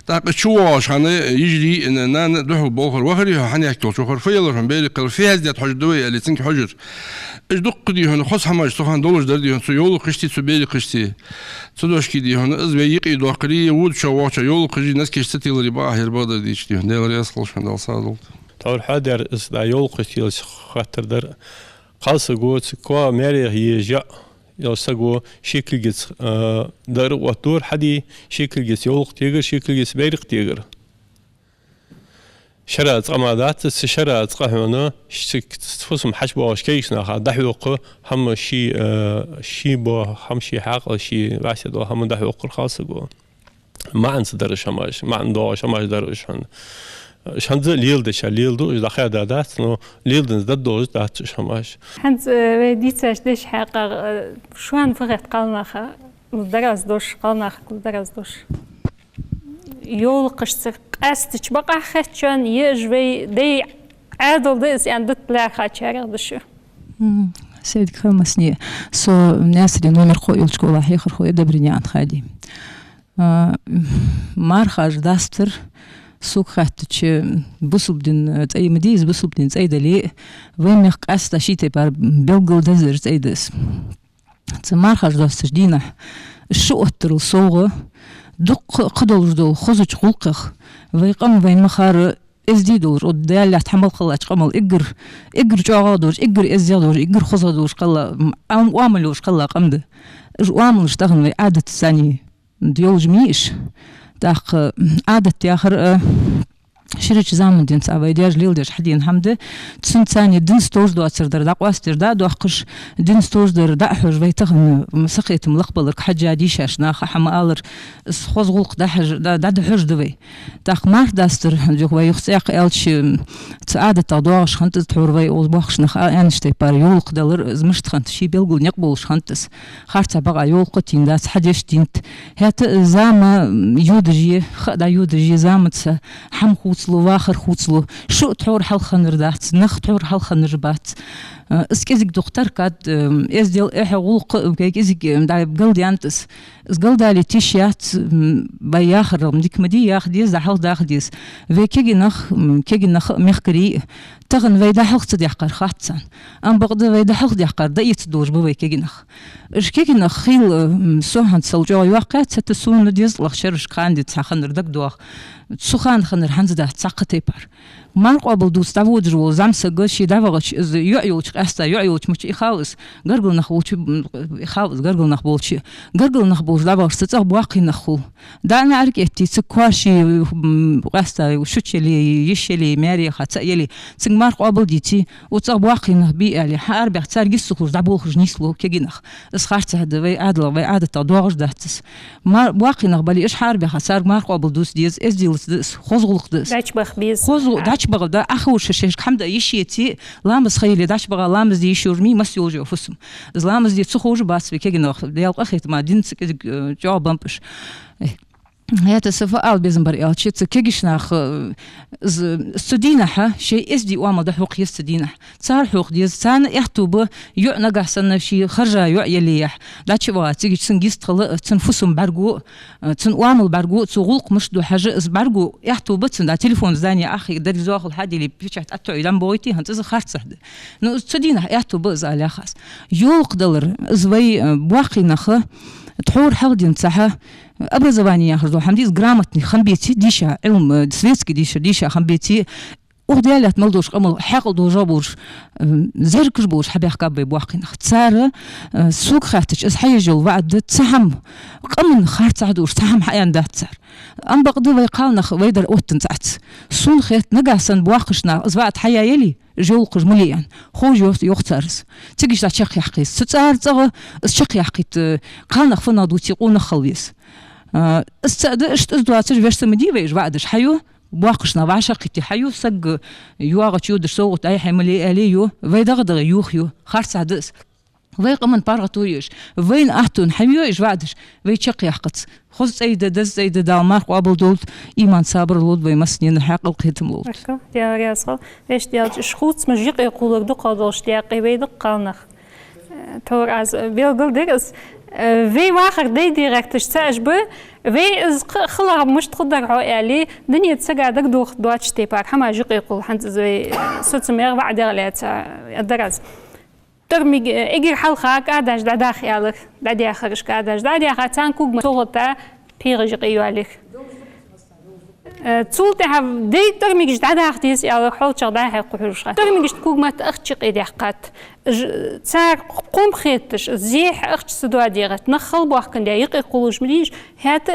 Da ist schon was, يجري إن أنا ده بوخر وخري هنيكتو شو خرفيلر هم Belik الفيز ده حجدوي اللي تنك حجر. إيش دق دي هنا خص حماش سخان دولش در دي هنا سو يولق خشتي سو Belik خشتي. سودوش كي دي هنا إز بيجي داخلي ود شو واش يولق خشتي ناس كيشتي اللي بقى هربادر ديش دي هنا اللي يسخلش من الصادل. طور حادر إز دا يولق خشتي خاطر در قالس قوت كوا ماري هي جاء يوسقو شكل جس دار وطور حدي شكل جس يولق تيجر شكل جس بيرق تيجر شرات قمادات شرات قهونا تفصم حشبة وشكيش ناخا دحوق هم شي بو هم شي حاق شي بعشد هم دحوق خاص قو ما عن صدر شماش ما عنده شماش درش شانز ليلدش ليلدو إذا خير دادات نو ليلدنز دادوز دات شماش هنز وديتش دش حقا شوان فقط قالناخا درس دوش قالناخ درس دوش يول قشتك أستش بقى خشان يجوي دي عادل ديس يعني دتلا خاتشار دشو سيد خمسني سو ناس اللي نمر خو يلشكولا هيخر خو يدبرني خادي مارخاج داستر سوق خاتش بوسبدين أي مديز بوسبدين أي دليل وين مخ أستا شيء تبار بلغل دزرت أي دس تمار خارج داستر دينا شو أتر الصوغة دق قدر دو خزج خلقه ويقام وين مخار إزديدور ودال تحمل خلاص قمل إجر جاغادور إجر إزيادور إجر خزادور قلا وعملوش قلا قمده وعملوش تغني عادة ثانية ديولج ميش داق عادة آخر شريك زامن دين سابا دياج ليل دياج حدين حمده تسن ثانية دين ستوج دو أتصر در داق واستر دا دو أقش دين ستوج در دا حوش بيتغن مسقيت ملقبلك حجا ديشاش ناخ حمالر خوز غلق دا حج دا حوش دوي داق مارك داستر جوك ويخسيق إلش تعادة تضواش خانت تحور وي أول باخش نخ أنشتي بار يولق دلر زمشت خانت شي بيلقول نقبلش خانتس خارتا بقى يولق تين داس حديش دينت هات زاما يودجي خدا يودجي زامت حم خوصلو واخر خوصلو شو تحور حل خنر دات نخ تحور حل خنر بات اسكيزك دكتور كاد ازديل احولق كيزك دا بقلدي انتس قلدالي تيشيات باياخر مديك مدي ياخديز حل داخديز في كيجي نخ مخكري تغن ويدا حق تديحقر خاتسان ام بغدا ويدا حق ديحقر دايت دور بوي كيجي نخ اش كيجي نخ خيل سوهن سلجو واقع تتسون ديز لخشرش كاندي تخنر دك دوخ سخان خنر حنز ده تسقطي بار ما قبل دوست داودرو زامسغ شي داوغش يعيوش استا يعيوش مش يخالص غرغل نخوش يخالص غرغل نخبولش غرغل نخبول داوغش تصق باقي نخو دانا اركيتي سكواشي استا وشوتشلي يشلي ماري خاتيلي تسق ما قبل ديتي وتصق باقي نخبي علي حرب اختار جسخوش دابوخ نيسلو كيغنخ اسخارت هذا وي ادل وي عاده تدوغش داتس ما باقي نخبلي اش حرب خسار ما قبل دوس ديز ازديل خوزغلق دس داش بخبيز خوزغ داش بغ دا اخوش شش حمد يشيتي لامس خيلي داش بغ لامس دي شورمي مسيوجو فسم لامس دي تخوج باس بكيغنخ ديال اخيت ما دينس جواب بامبش هذا سفاء بيزنبر يالشيت كيجشناخ استدينها شيء اسدي وما ده حق يستدينه صار حق ديز سان يحتوب يعنق حسن شيء خرجا يليح داتش بغا تيجي تنجست خل تنفسهم برغو تنوامل برغو تغلق مش دو حاجه از برغو يحتوب تن تليفون زاني اخي در زاخل هادي اللي بيشات اتو يلم بويتي هانت از خرصه نو استدينه يحتوب زالي خاص يولق دلر زوي بواقي نخ تحور حغدين صحه образование ياخذوا حمديز грамотный خمبيتي ديشا علم سويتسكي ديشا خمبيتي ديالات ملدوش قمل حقل دو جابوش زركش بوش حبيح كابي بواقين اختار سوق خاتش از حيجل بعد تسهم قمن خارت عدوش تسهم حيان دات سار ام بقدو ويقالنا ويدر اوتن تاعت سون خيت نقاسن بواقشنا از بعد حيا يلي جول قجمليان خوج يختارس تيجيش تشق يحقيس تتار تغ تشق يحقيت قالنا خفنا دوتي قولنا خلويس استعد اشت ازدواتش باش مدي بيش بعدش حيو بواقشنا بعشقتي حيو سق يواغت يودش صوت اي حملي اليو ويدغدغ يوخيو خارس عدس ويق من بارغتويش وين احتون حميو ايش بعدش ويتشق يحقت خذ ايده دز ايده دالمار قابل دولت ايمان صابر لود ويمسنين الحق القيتم لود يا رياسخ ايش ديال شخوص مجيق يقولك دو قادوش دياقي ويدق قالنخ تور از بيلغل ديرس في واخر دي ديريكتش تعجبه في از خلق مش تقدر عليه دنيا تسقع دك دوخ دواتش تيبار حما جيق يقول حنت زي ستمير بعد غلات الدرس ترمي اجر حلقة قاعدة دا خيالك دا آخرش قاعدة دا آخرتان كوج مسوغتا بيرج قيوالك تولتها دي ترمي دا آخديس يالك حول شغدا هيقوحوشها ترمي كوج ما تأخش قيدي حقات تسار قوم خيتش زيح أخش سدوا ديغت نخل بوحكن دا يقولوش مليش هات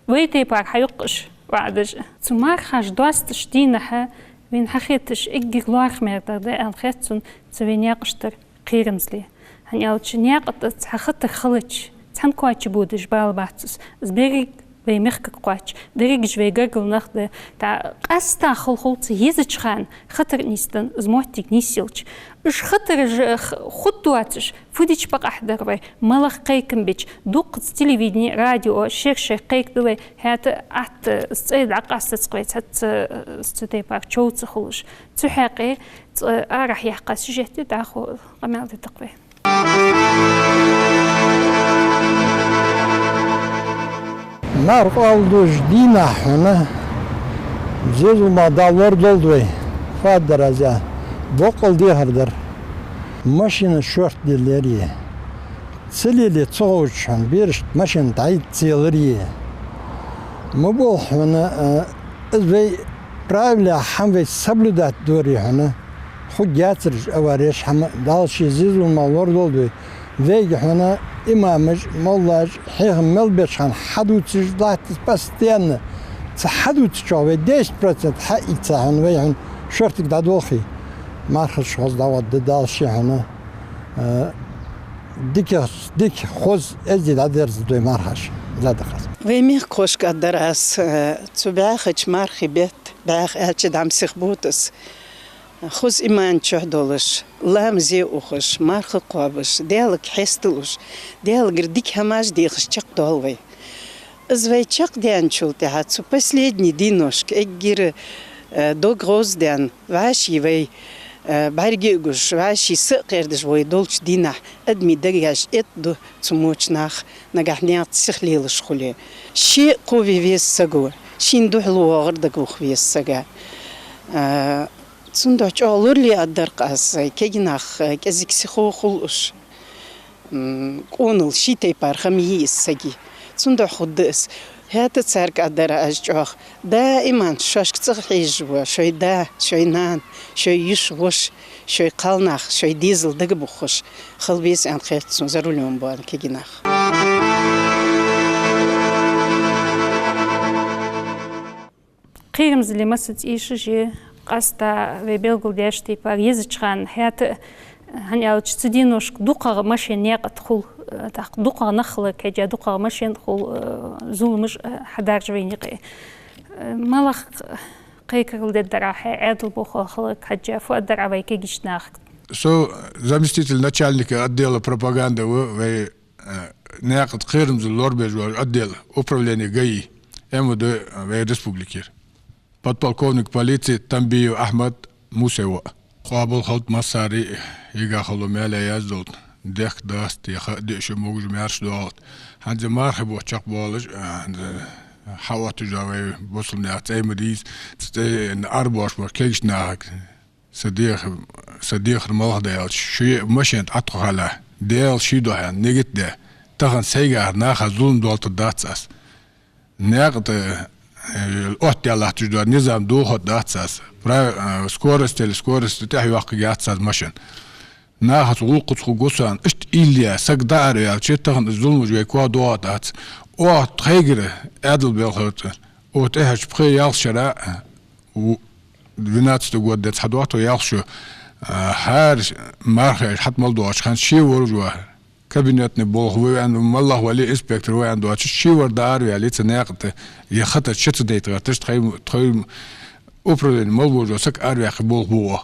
وي تيبار حيقش بعدش تمار خاش دواستش دينها وين حخيتش اجر لوارخ ميردر دا الخيتسون تسوين ياقشتر قيرمزلي هنياوتش نياقت حخطر خلتش تحن كواتش بودش بالباتس زبيري وي مخك كواتش دريجش وي جرجل نخد تا قاستا خلخلت يزج خان خطر نيستن زموتيك نيسيلش اش خطر خطواتش فوديش بق احضر وي ملخ قيكم بيش دوق تلفزيون راديو شيرشي قيك دوي هات ات استيد عقاس تسقيت هات استدي باك تشوت خلش تحقي راح يحقق سجهت داخل قمال التقوي نار قالدوش دينا حنا زيزو ما دالور دولدوي فادر ازا بوقل دي هردر ماشين شورت ديليريه سليلي تصوشن بيرش ماشين تعيد تسيلريه مبول حنا ازوي برايفلا حموي سبلودات دوري هنا خود جاترج اواريش حما دالشي زيزو ما لور دولدوي ويجي هنا إمامج مولاج حيهم ملبش عن حدوتش ضاعت بس تيان تحدوتش جوه 10% حقي تاعن ويعن شرطك دادوخي مارخش خوز داود دالشي هنا ديك خوز ازي دادرز دوي مارخش لا دخل ويميخ خوش قدر اس تبعخش مارخي بيت باخ الچ دام سخبوتس خوز إيمان شهدولش لام زي أخش مارخ قابش ديالك حستلوش ديالك رديك هماش ديخش چق دولوي ازوي چق ديان چولتي هاتسو последний диношк эггир до гроз дян ваши вей барги гуш ваши сыкердиш вой долч дина адми дагаш эдду цумочнах нагахнят сихлилш хули ши قوي вес сагу шинду хлуагыр дагух вес сага صندوق أولور لي أدرقاس كيناخ كزيك سخو خلوش قونل شي تيبار خميس سجي صندوق خدس هات تسارك أدر أجوخ دائما شاشك تغحيجوا شوي دا شوي نان شوي يشوش شوي قالناخ شوي ديزل دقبوخش خلبيس أن خيرت سنزرو لهم بوان كيناخ قيرمز اللي مسد إيشجي قاستا ويبلغل ديشتي بار يزجخان هات هنياوتش تدينوش دوقا ماشين ياقت خل تاق دوقا نخل كجا دوقا ماشين خل زول مش حدار جوينيقي مالخ قيكرل دراحة عادل بوخل خلق حجا فو الدرعة كيجشناخ заместитель начальника отдела пропаганды в ناقد قيرمز اللوربيج отдел управления ГАИ МВД республики. Подполковник полиции Тамбиев Ахмад Мусева. قابل خلط مساري يجا خلو مالا يزدود ديك داست ديش موج مارش دوت عند مرحب وشق بالج عند حوات جاوي بوصل نات أي مديس تستي أربعش مركيش ناك صديق المالح ده شيء مشين عطق على ديال شيء ده نيجت ده تخن سيجار ناخ ظلم دولت داتس ناقد الأوت يلا تجدر نظام دوخ داتس скорость تحي واقع جات صاد مشن ناخذ وقت خجوسان اشت إليا سقدار يا شتغن الظلم جوي كوا دوات او تغير ادل بالخوت او تهش بخي يال شراء و بنات تقول ده حدوات ويالشو هار مارخ حتى مالدوش خان شي ورجوا كابينت نبوخ وين والله ولي انسبكتور وين دوت شي ور دار يا ليت ناقد يخطط شت ديت غتش تخي اوبرلين مالبوجو سك اريا خبول بو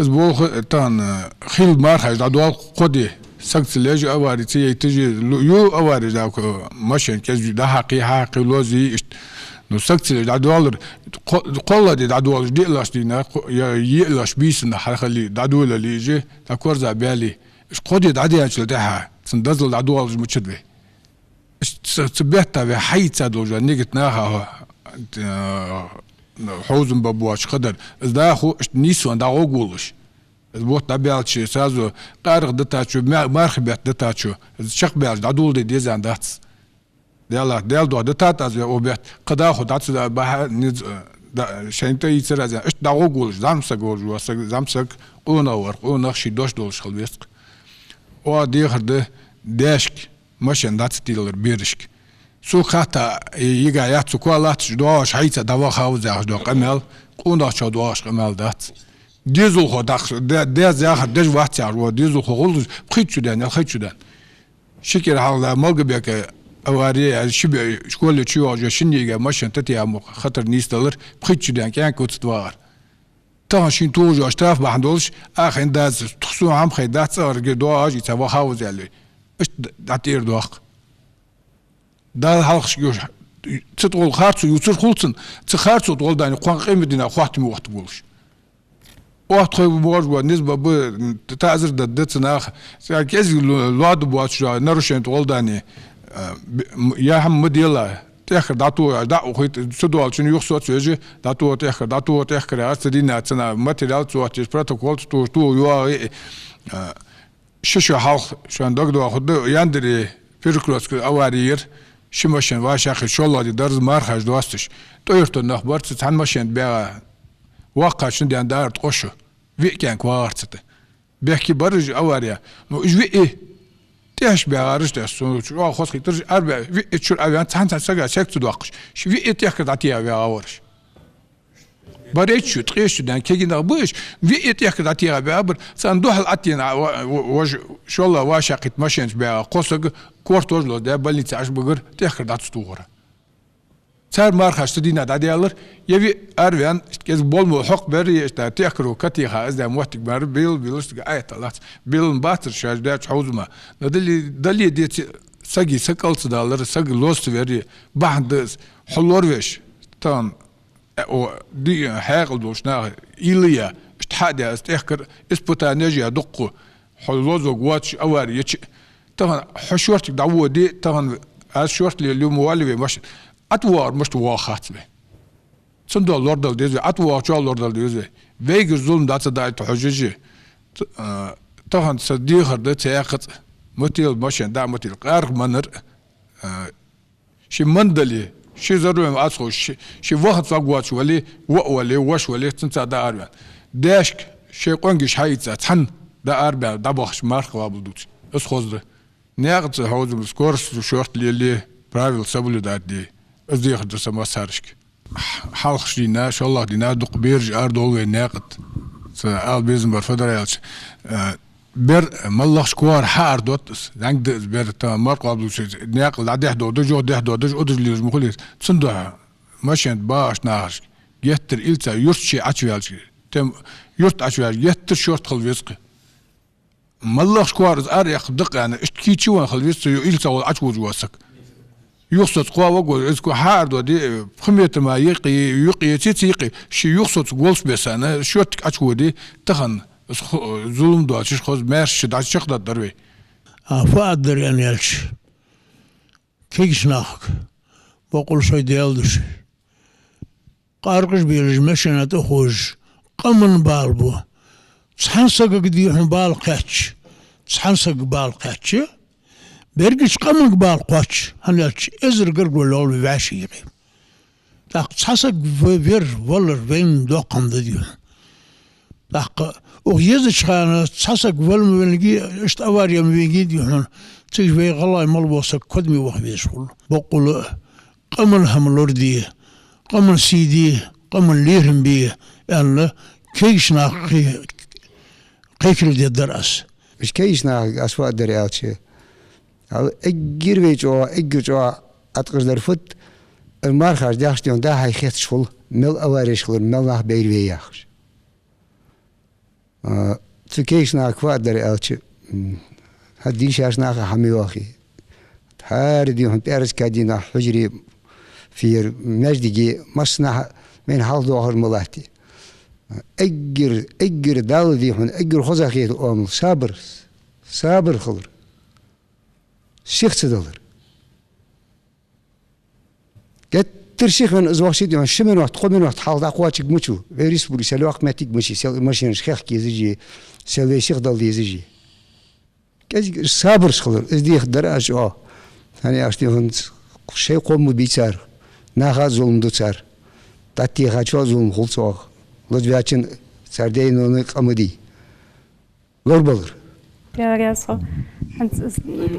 از بو تان خيل مارخ دادوال قدي سكت ليجي اواري تيجي يو اواري داك ماشين كز ده حقي لوزي نو سكت دادوال قول دي دادوال دي لاش دينا يا يلاش بيسن خلي دادول اللي يجي تاكورزا بالي اش قدي دادي انشل ده سندزل دادوال متشدوي تبعت به حي تادوجا نيجت ناها حوزن بابواش قدر ازداخو نيسو اندا اوغولش البوت دابيالشي سازو قارق دتاچو مارخبت دتاچو شق بيال دادول دي ديزان داتس ديال دو دتات از اوبت قداخو داتس با نيز شينتا يترازا اش دا اوغولش زامسك اوجو زامسك اوناور اوناخشي دوش دولش خلبيسق او ديخرده داشك ماشن داتس ديلر بيرشك سو خاطا يجا ياتسو كوالات دوش حيتا دوا خاوزا دو قمل قونا شو دوش قمل دات ديزو خو داخ ده زاخ دج وقت يا ديزو خو غول خيتشدان خيتشدان شكر حالا مالغبيك اواري شبي شكول تشيو جو شنيغا ماشن تتيا خطر نيستلر خيتشدان كان كوتدوار تاشين توجو اشتراف بحندولش اخ انداز تخصو عم خيدات صار دوج يتوا خاوزا لي اش داتير دوخ دال halkış gör çıtol xarçı yutur xulsun çı xarçı doldan qan qimedina xatmi vaqt buluş vaqt qoy bu borba nisba bu tazir da detsna ya kez lad bu açra naruşent oldani ya ham modela tehir datu da oxit sudol çün yox sot sözü datu tehir asdina tsna material çoğatış protokol tu yo şu halk şu an dogdo xudu yandiri firkrosk avariyir شماشين واشاخ إن شاء الله دي درز مارخش دواستش طيرتو نخبرت تان ماشين بيا واقع شندي عند دار تقشو في كان كوارتت بيحكي برج أواريا نو إيش في إيه تيش بيا رجت السون شو خاص كترج أربع في شو أبيان تان سجى شكت دواقش شو في إيه تيحكي داتيا بيا أورش بريتشو تقيش دان كي نغبوش في إيه تيحكي داتيا بيا بر سندوح الأتين وج شاء الله واشاقت ماشين بيا قصق كورتوج لو ده بلني تعش بقر تأخر دات ستوغرة. صار مارخش تدينا دادي الله يبي أروان كذا بول محق بري إشتا تأخروا كتيها إذا موتك بار بيلش تجا الله بيل باتر شاش ده حوزما دللي دي سجي سكال صدالر سج لوست بري بعد حلور ويش تان أو دي حاقل دوشنا إيليا اشتحادي استأخر إسبوتا نجي دقو حلوزو قواتش أواري يش طبعا حشورتك دعوة دي طبعا الشورت اللي موالي مش أتوار مش تواخات به صندوق لوردل ديزي أتوار شو لوردل ديزي ويجر ظلم دات داعي تحججي طبعا صديق ده تأخذ متيل ماشين دا متيل قارق منر شي مندلي شي ضروري أسخو شي واحد فقوات ولي وولي وش ولي تنسى دا أربع داشك شي قنقش حيتزا تحن دا أربع دا بخش مارخ وابلدوش أسخوز ناقد حوزم سكورس شورت اللي برايفل سبلو دي ازديخ درس ما سارشك حلقش دينا ان شاء الله دينا دق بيرج اردول ناقد سال بيزمبر فدرالش بير مالخ شكوار حار دوتس دانك بير تا مارك قبل ناقد عده دودج ودج لي مخلص صندوق ماشين باش ناش يتر إلتا يرتشي اتشوالش تم يرت اتشوال يتر شورت خلويسق مالله شكوارز أريخ دق يعني اشتكيتشي وان خليت يلتا والعجوز واسك يقصد قوا وقول اسكو حارد ودي خمية ما يقي تيقي شي يقصد قولش بس أنا شوتك عجودي تخن ظلم دو عشش خوز مارش دعش شخدت دروي فؤاد دريان يالش كيكش ناخك بقول شوي ديالدش قارقش بيلج مشينا تخوج قمن بالبو تحنسق قديهم بالقاتش تحنسق بالقاتش برجش قمن بالقاتش هنالش ازر قرقوا لول باشيري Так цасак вер волер вен доқамды дию. Так о езычхана цасак волмвенги ишт авариям венги дию. Циг вей галай малбоса кодми вахвешул. بقول قمن هملوردي قمن سيدي قمن ليرم بي يعني كيشنا قيكل دي الدرس مش كيشنا أسواق دريات شيء أجر ويجوا أتقص درفت المارخاش داشتيون ده هاي خيط شغل مل أوارش خلر مل نح بير وياخش كيشنا أسواق دريات شيء هدين شاشنا حمي واخي هاردي هم بيرس كادينا حجري في مجدي مصنع من حال ظهر ملاتي اجر دالدي هون اجر خزاخيت اوم صابر خلر شيخ دولار قد ترشيخ من ازواجي شمن وقت قومن وقت حال داقواتك مچو ريس بولي سلو وقت ماتيك مشي سل ماشين شيخ كيزجي سلو شيخ دال يزجي كاز صابر خلر ازدي خدر hani aştığın şey komu biçar, naha zulüm duçar, tati haço zulüm hulçoğ, lütfen sardeyin onu kamudi, lor balır. Ya gelso,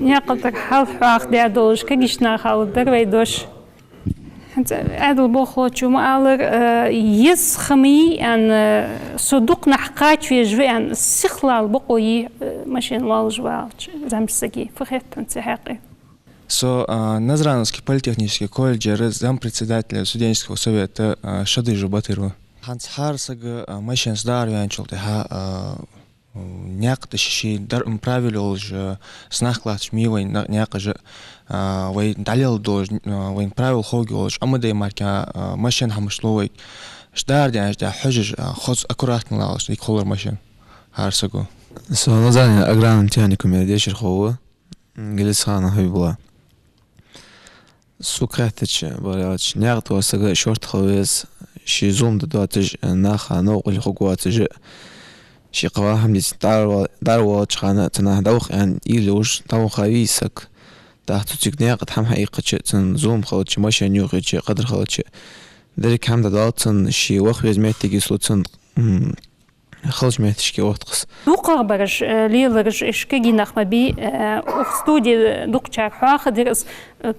ne kadar half vaxt der doş, kagiş na halder ve doş. Adel boxlo çumu alır, yes xami en soduk nahkaç ve jven sıxlal boqoyi maşin lal jvalç, zamsagi, фахеттен цехaqi. Назрановский политехнический колледж, зампредседателя студенческого совета Шадыжу Батырова. Ханс Харсага, Машин Сдарвянчел, няката шиши, правило же, снахлач мивай, няка же, вай далил дож, вай правил хоги олж, амадей марка, Машин Хамышловай, Шдардян, хожиж, хоз аккуратно лалаш, и колор Машин Харсагу. Название аграрным техникум Дешер Хова, Гелисхана Хабибула. سوكراتش برياتش نعت واسقى شورت خويز شي زوم داتج ناخا نوق الخقواتج شي قواهم دي داروا تشخانا تنا دوخ يعني يلوش تو خويسك تحت تكنيق تحم حقيقة تن زوم خوتش ماشي نيوغي قدر خوتش ذلك هم داتن شي وخ يزمتي جسلوتن خلص ما تشكي وقتقص دوقا برج ليلرج إيش كجيناخ ما بي أختودي دوقشاك حاخ درس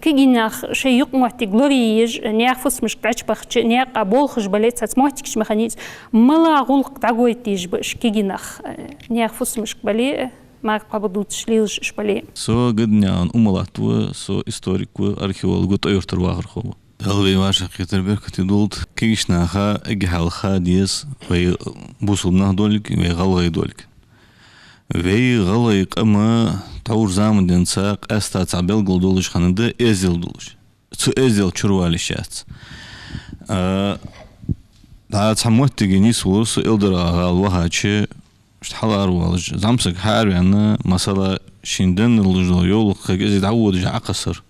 كجيناخ شيء يقمعتي غلوريج نيافس مش قاعد بخش نيا قبول خش بليت ساتماتيكش مخانيز ملا غلق تعويتيج بش كجيناخ نيافس مش قبلي ما قبضوتش ليلج إيش بلي سو قدنا أملاتو سو إستوريكو أركيولوجو تأيرتر واخر خو هلوي واش خيتر بركتي دولت كيشناخا اجحالخا ديس وي بوصلنا دولك وي غلغي دولك وي غلغي قما تور زامن دين ساق استا تعبل قل دولش خانده ازيل دولش تو ازيل چروالي شات دا تسموت تجينيس ورس إلدرا غالوهاچي شتحلار والج زامسك حاري أنا مثلا شندن الجو يولق خجز تعود جع قصر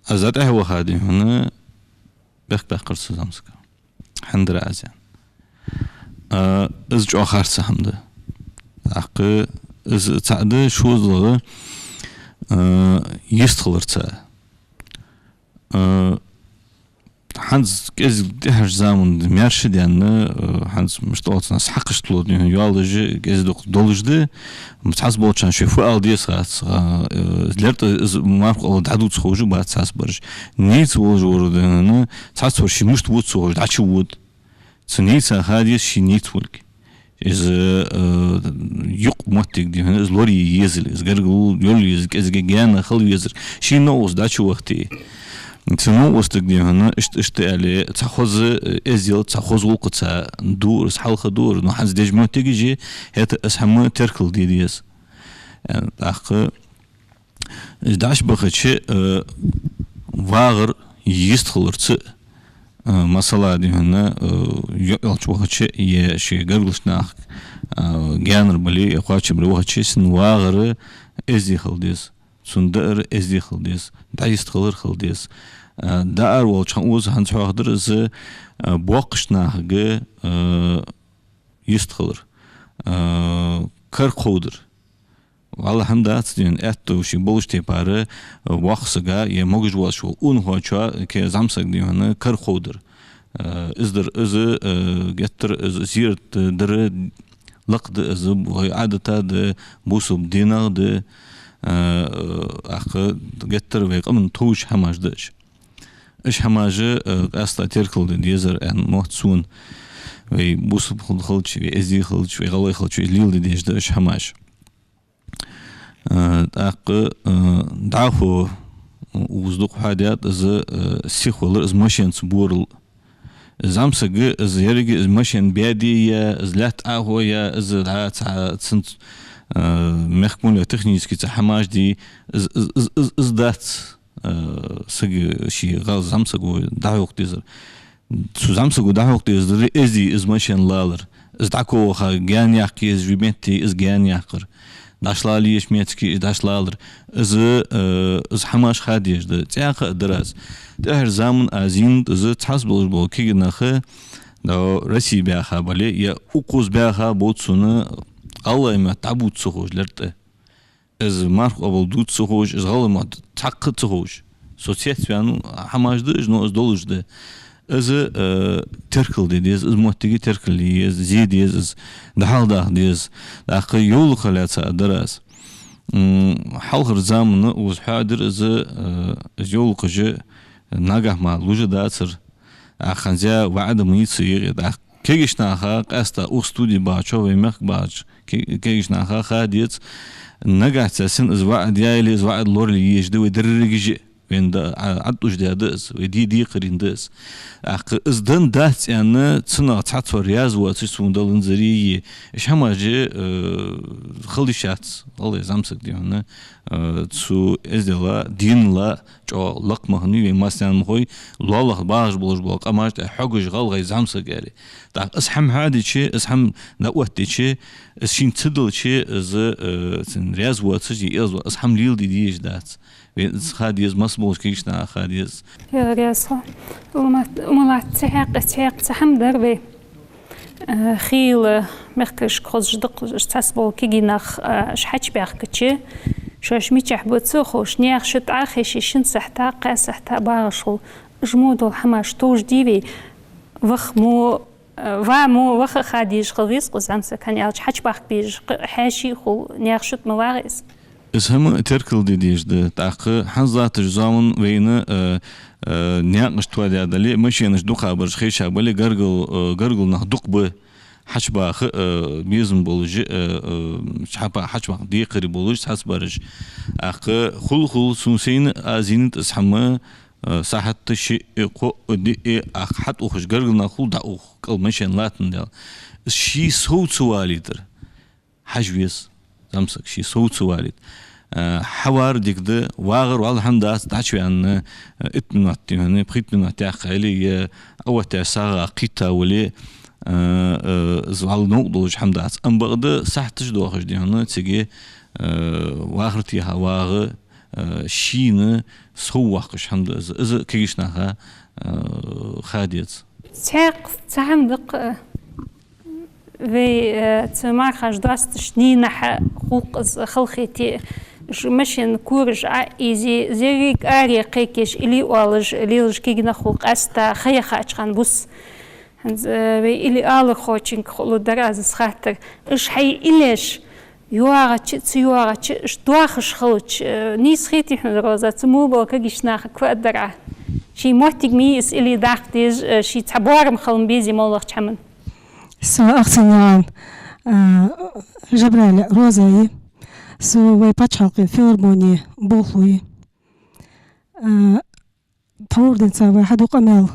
أزاد هو هادي هنا بخ قرص زامسك حندر عزيان از جو آخر سهمده أق از تعده شو زلغه يستخلرته حنز كز دهش زمان ميرشد يعني حنز مش طلعت ناس حقش طلعت يعني يالج كز دولجده متحس بولشان شوفوا ألديس خاص لرت ما أقول دعوت خوج بعد تحس برج نيت وولج ورد هنا تحس برش مش تود خوج دعش ود سنيت هذه شيء نيت ولك إز يق متك دي هنا إز لوري يزل إز قرقو يولي إز جانا خلي يزر شيء نوز دعش وقتي تنو وستقدي هنا اشتعلي تأخذ ازيل تأخذ وقت دور حلقة دور نحن ديج ما تيجي هات اسحما تركل ديس يعني اخ داش بخشي واغر يستخلرت مسألة دي هنا يلش بخشي يه شي قرقلشناخ جانر بلي يقاتش بروحشي سن واغر ازي خلديس سندر ازي خلديس دا يستخلر خلديس دار والشان اوز هانس حاضر از بوقشناغه يستخلر كر قودر والله حمدات دين اتو شي بولش تيباره وقسغا يموج وشو اون هوچا كي زامسق ديونه كر خودر ازدر از گتر از زيرت در لقد از عادتا د بوسب دينا د اخ گتر ويق من توش هماجدش اش هماجه استا تركل ديزر ان موتسون وي بوسب خلچ وي ازي خلچ وي غلي خلچ ليل ديجدش هماج اق دعفو وزدق حادات از سيخولر از ماشين سبورل زامسق از يرج از ماشين بيدي يا از لات اهو يا از لات سنت مخمول تكنيسكي تحماج دي از دات سگ شي غال زامسق دعوق ديزر سو زامسق دعوق ديزر ازي از ماشين لالر از دعكو خا جان يحكي از جيبنتي از جان يحقر داشلالي شميتسكي داشلالر از حماش خاديش ده تياق دراز ده زامن ازين از تحسبل بو كيغنخه دو رسي بياخا بالي يا اوقوز بياخا بوتسونه الله ما تعبوت سخوج لرت از مارك ابل دوت سخوج از غلما تاق سخوج سوسيت بيان حماش ده نو از دولج ده از تركل ديز از موتيجي تركل ديز زيد از دحال ده ديز داق يول خلاتsa دراز حلخر زامن وز حاضر از يول قجه ناگه ما لوجه داتر اخنزا وعد ميصير دا كيجشناخا قاستا او ستودي باچو ويمخ باچ كيجشناخا خاديت ناگاتسن از وعد يايلي از وعد لورلي يجدو دررجي وين دا عدوش دادس ودي قريندس اخ از دن دات يعني تصنع تعطف رياض واتسون دلن زري اش هماجي خليشات الله زامسك ديونه تسو ازدلا دين لا جو لقمهني وماسان مخوي لوله باج بولج بوق اماج حقج غلغي زامسك قالي دا اسحم هادي شي اسحم نوتي شي اسين تدل شي از رياض واتسي از اسحم ليل ديش دات خاديز مسبوش كيشنا خاديز يا رياسة وما تحق تحم دربي خيل مخكش خرج دق تحسبو كيجيناخ شحج بيخكتشي شوش ميتشح بوتسوخوش نياخ شت عاخيشي شن سحتا قاس سحتا بارشو جمودو حماش توج ديبي وخمو وامو وخ خاديج خليس قزامسا كان يالش حج باخ بيج حاشي خو نياخ شت مواغيس is hem terkel didiş de taqı hanzat zaman weyne niyaqış twadadali mashinish duqabar xisha bali gargul nah duqbu haçbaq bizm boluji çapa haçbaq diqri boluj hasbarış aqı xul sunseyn azinit ishamı sahat şi qo di aqhat uxuş gargul nah xul da uq qal mashin latin da şi soğutsuvalidir hajvis زمسك شي صوت والد حوار ديك ده واغر والله حمدا تاچوي ان اتنوتي هني بريتنو تاع خالي او تاع ساغا قيتا ولي زوال نوقدوش حمدا ام بغد صحتش دوخش دي هنا تيجي واغرتي هواغ شين سوقش حمدا از كيشناها خاديت تعمدق في تمارخش داستش نينح خوق خلخيتي مشين كورج عايزي زيريك آري قيكش إلي والج ليلج كيجنا خوق أستا خيخ أشخان بوس في إلي آل خوشين خلو دراز خاطر إش حي إليش يوارا تيوارا إش دواخش خلوش نيس خيتي حن روزا تموبو كيجشناخ كوادرا شي موتيك ميس إلي داختيج شي تبارم خلم بيزي مولخ تحمن سو أخسنيان جبرالي روزاي سو وي باتشالقين فيلارموني بولوي تاوردن ساوي حدو قمال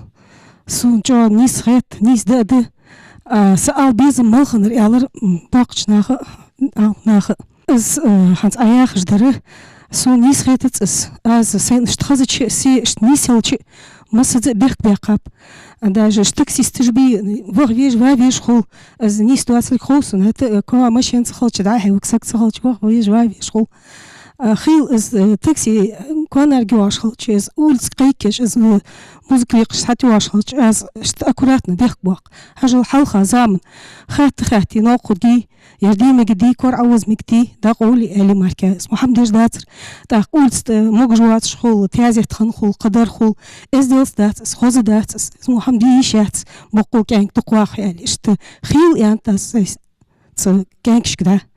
سو جو نيس خيت نيس داد سأل بيزم ملخن ريالر باقش ناخ از هانس اياخ جدره سو نيس خيت از سين اشتخزت سي نيسيلچ مسد بيخ بيقاب даже штыксис тижби вогвиж вавиш хол аз ни ситуация холсон это ко машин цхолч да хевксак цхолч вогвиж вавиш хол خيل إز تاكسي كونر جواشل چیز اولس قيكش إز موسيقى قشتي واشل از اشت أكوراتنا بيخ باق حاجة الحلقة زامن خاتي ناقدي يرديم جدي كور عوز مكتي دا قولي اللي مركز محمد داتر دا اولس مجوات شخول تيازي تخنخول قدر خول إز ديلس داتس خوز داتس إز محمد يشات بقول كان تقواخ يعني اشت خيل يعني تاس كان كشكده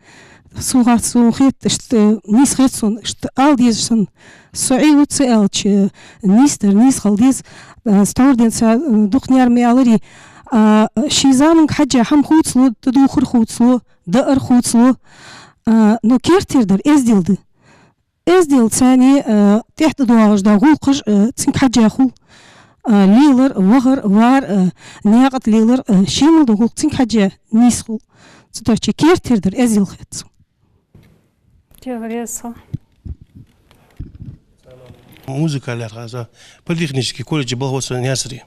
سوغات سوغيت اشت نيس خيتسون اشت آلديزشن سعيد سألتش نيس خالديز ستوردين دوخنيار ميالري شيزامن حاجة هم خوتسلو تدوخر خوتسلو دقر خوتسلو نو كيرتير در ازديل ثاني تحت دواغش دا غولقش تسنك حاجة خول ليلر وغر وار نياقت ليلر شيمل دا غولق تسنك حاجة نيس خول تدوخش كيرتير در ازديل خيتسو Интересно. Музыка лягаза политехнический колледж был вот нясри.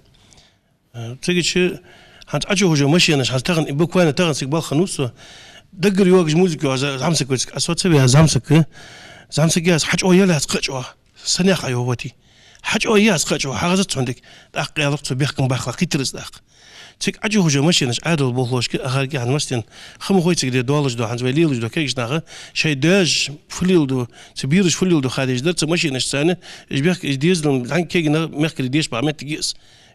Цегич хант ачу уже машина хант таган буквально таган сик бал ханусу дагр югж музыку замсак асоцебия замсак я хач ояла сқачва санях айовати хач оя сқачва хагазат сондик дақ ялық бехкин бахла қитрис дақ Цик ачу уже машина адал болхошки агарги ханмастин хам хойцик де дуалж до ханз велилж до кегшнага шайдаж фулилду цибирж фулилду хадиждар ц машина сане ижбек издезлен лан кегна мехкри деш ба метгис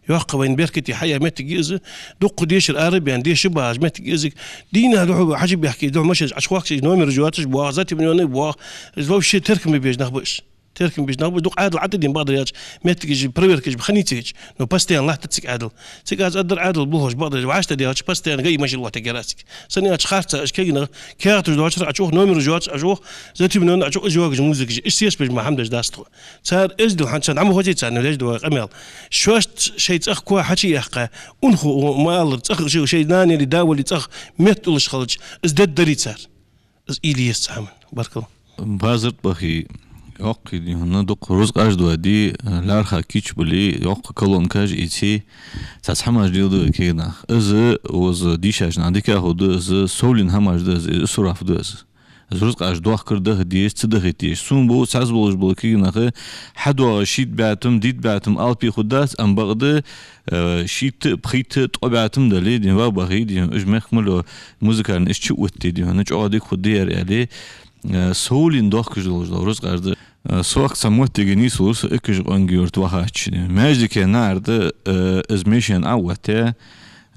يوقع بين بركتي حياة متجيز دق ديش العرب يعني ديش باج متجيزك دينا لعبة حجب يحكي دو مشج عشواك نومي رجواتش بواغزاتي من يوني بواغ زلو شيء تركم بيج نخبش تركم بيج نخبش دوق عادل عددين بعض الرياج متجيز بريوركش بخنيتيج نو باستين الله تتسك عادل تسك أدر عادل بلوش بعض وعشت دياج باستين جاي ماشي الوقت جراسك سني أشخاص أشكينا كياتش دواتش أشوف نومي رجواتش أشوف زاتي من يوني أشوف أجواج موسيقى إيش سياس بيج محمد داستو صار إزدو حنشان عمو هجيت سنة ليش دو أميل شوشت شيء تأخ حكي يحقى أنخو مال تأخ شيء ناني اللي داول اللي تأخ متولش خلج ازداد دريت صار از إليس سامن بارك الله بازرت بخي يوق دي هنا دوق روز قاش دو دي لارخا كيتش بلي يوق كلون كاج إيتي تسحماج ديودو كينا از وز ديشاج ناديك هود از سولين هماج ده از سراف ده از روز قاش دوخ کرده ديش تده ديش سون بو ساز بولش بول كينا حدوا شيت بعتم ديت بعتم ألبي خداس أم بغده شيت بخيت طبعتم دلي دي وابغي دي اجمخ ملو موسيقى نشچ وتي دي هنچ عادي خدير عليه سولين دوخ كجلوج روز قاش سوق سموت تجني سوس اكج انجورت وهاش ماجيك نارد ازميشن اوته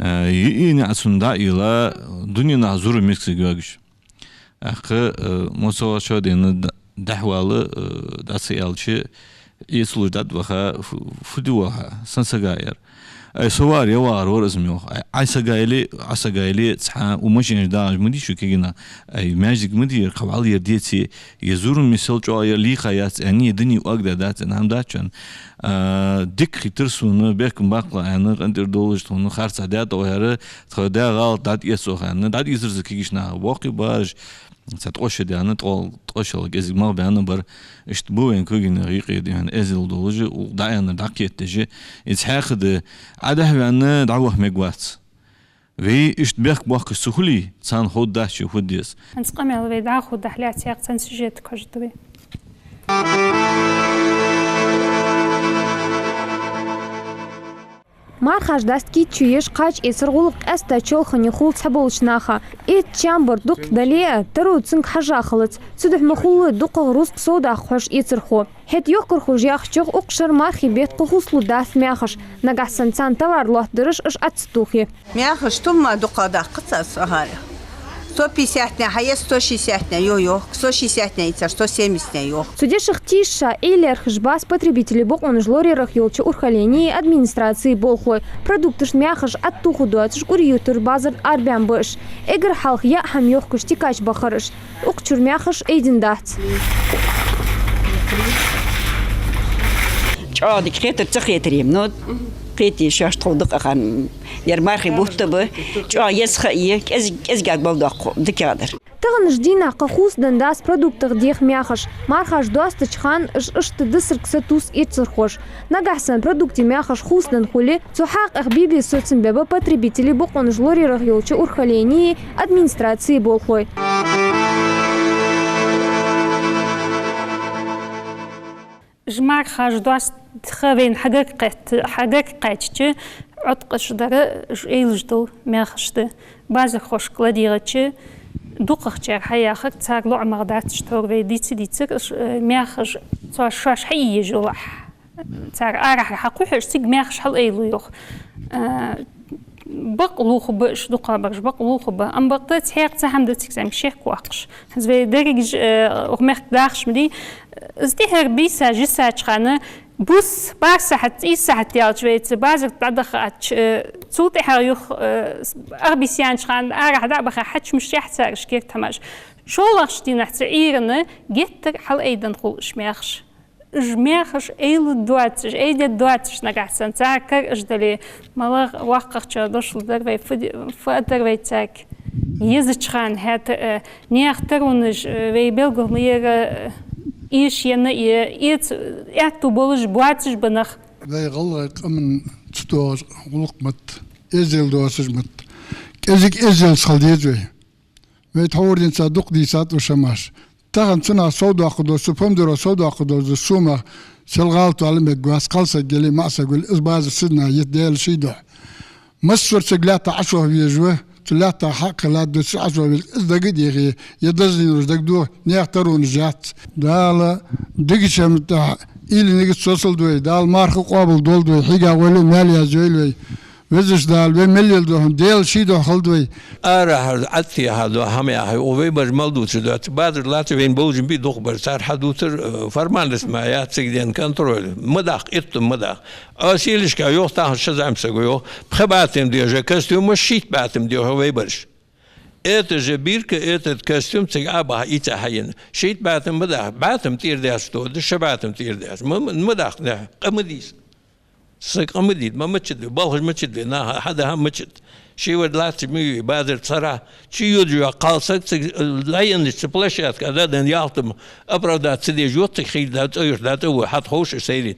يني اسوندا الى دنيا نازور مكسيغاش اخ موسو شودين دحوال داسيالشي يسلوجداد وها فدوها سنسغاير اي سوار يوار ورزميو اي سغايلي صح وماشين داج مدي شو كينا اي ماجيك مدي قبال يديتي يزور مثال جوير لي خيات اني دني واقدا دات هم داتشن ديك خيترسون بيكم باقلا انا اندر دولشتون خارص دات وهره تخدا غال دات يسوخن دات يزرز كيشنا واقي باج ساتقوش دي انا تقوشل جزء ما بيانا بر اشتبوين كوجين ريقي دي هن ازل دولج وداينا داكيت تجي اتحاخد عاده بيانا دعوه ميغوات في اشتبيك باق سهولي تسان خود داشي خوديس هنسقمي على بيدا خود دحلات ياق تنسجيت كجدوي Мархаш даст кичуеш кач эсергулук эста чолхани хул цаболчнаха эт чамбар дук дале тару цинк хажахлыц цудух махулы дук рус сода хош эсерхо хет йокор хожях чох укшар мархи бет кухуслу даст мяхаш нагасан цан товар лохдырыш иш ацтухи мяхаш тумма дукада кыцас ахара 150 хая 160 йо 160 ицар 170 йо Судеших тиша эйлер хжбас потребители бок он жлорерах ёлчу урхалении администрации болхой продукты шмяхаш аттуху дуатш урьютер базар арбян быш эгер халх я хам ёхкуш тикач бахарыш укчур мяхаш эйдин дат Чадик хетер цхетерим но قيتي شاش تخودق أخان يرمارخي بوتبه جوا يسخي إز قاعد بودق دكادر تغنش دينا قخوس دنداس продуктах ديخ мяхаш мархаш дуастыч хан иш тдысыр ксатус ицерхош нагасан продукти мяхаш хусдан хули цухак ахбиби социмбеба потребители бокон жлорирах ёлчу урхалении администрации болхой جمار خاج دواس تخوين حقق قاتش عتقش داره إيلجدو ماخشته بعض خوش قلديرتش دوقخ جار حياخك تاق لو عمردات شتور في ديتر ماخش صار شاش حي جوح تاق أرح حقوح سيج ماخش حل إيلو يخ بقلو خب شدوقا برج بقلو خب أم بقتت هيك تهم دتك زم شيخ كواقش زي درج أغمق داخش مدي ازدهر بيسا جسا تشخانه بوس بارسا حتى إيسا حتى يالجويت بازر تدخلت صوتي حريخ أربيسيان شخان أرح دعبخ حتش مش يحتاج شكير تماش شو لغشتي نحتى إيرنا جيتر حل أيضا خل شميخش جميخش أيل دواتش أيد دواتش نقعسن تاكر أجدلي ملغ واقع تشادوش لدربي فأدربي تاك يزتشخان هات نيخترونج ويبلغ مير إيش ينا إيتو بولج بواتش بنخ ذي غلق من تستوى غلق مت إزيل دواسج مت كذيك إزيل صلديجوي ويتحور دين صادق دي سات وشماش تاغن سنة سودا قدو سفهم درو سودا قدو السومة سلغالتو على مقواس قلصة جلي معسا قول إزباز السدنا يتديل شيدوح مصر سقلاتا عشوه بيجوه ثلاثة حق لا دوس عشوة إزدقد يخي يدزني وزدقدوه نيخترون جات دال دقش متاع إلي نيجي توصل دوي دال مارخ قابل دول دوي حيقا ولي ماليا زويلوي وزش دال ومليل دوهم ديل شيدو خلدوي أرى عتي هذا هم ياهي وبيبر مالدو تشدات بعد لاتي بين بولجن بي دوخبر صار حدوتر فرمان اسمها يا تسجدين كنترول مداق إتم مداق أسيلش كا يوه تاهن شزعم سقويو بخباتم ديوجا كاستيوم مشيت باتم ديو هو بيبرش إت جبيرك إت كاستيوم تجابها إيتا حين شيت باتم مداق باتم تير داس تو دش باتم تير داس مداق نه قمديس سك أمديد ما متشد بالغ متشد نا هذا هم متشد شيء ودلات مي بادر صراحة شيء يجوا قالسك لا ينسبلشات كذا دن يعطم أبردات سدي جوت خيل دات أيش دات هو حط خوش سيرين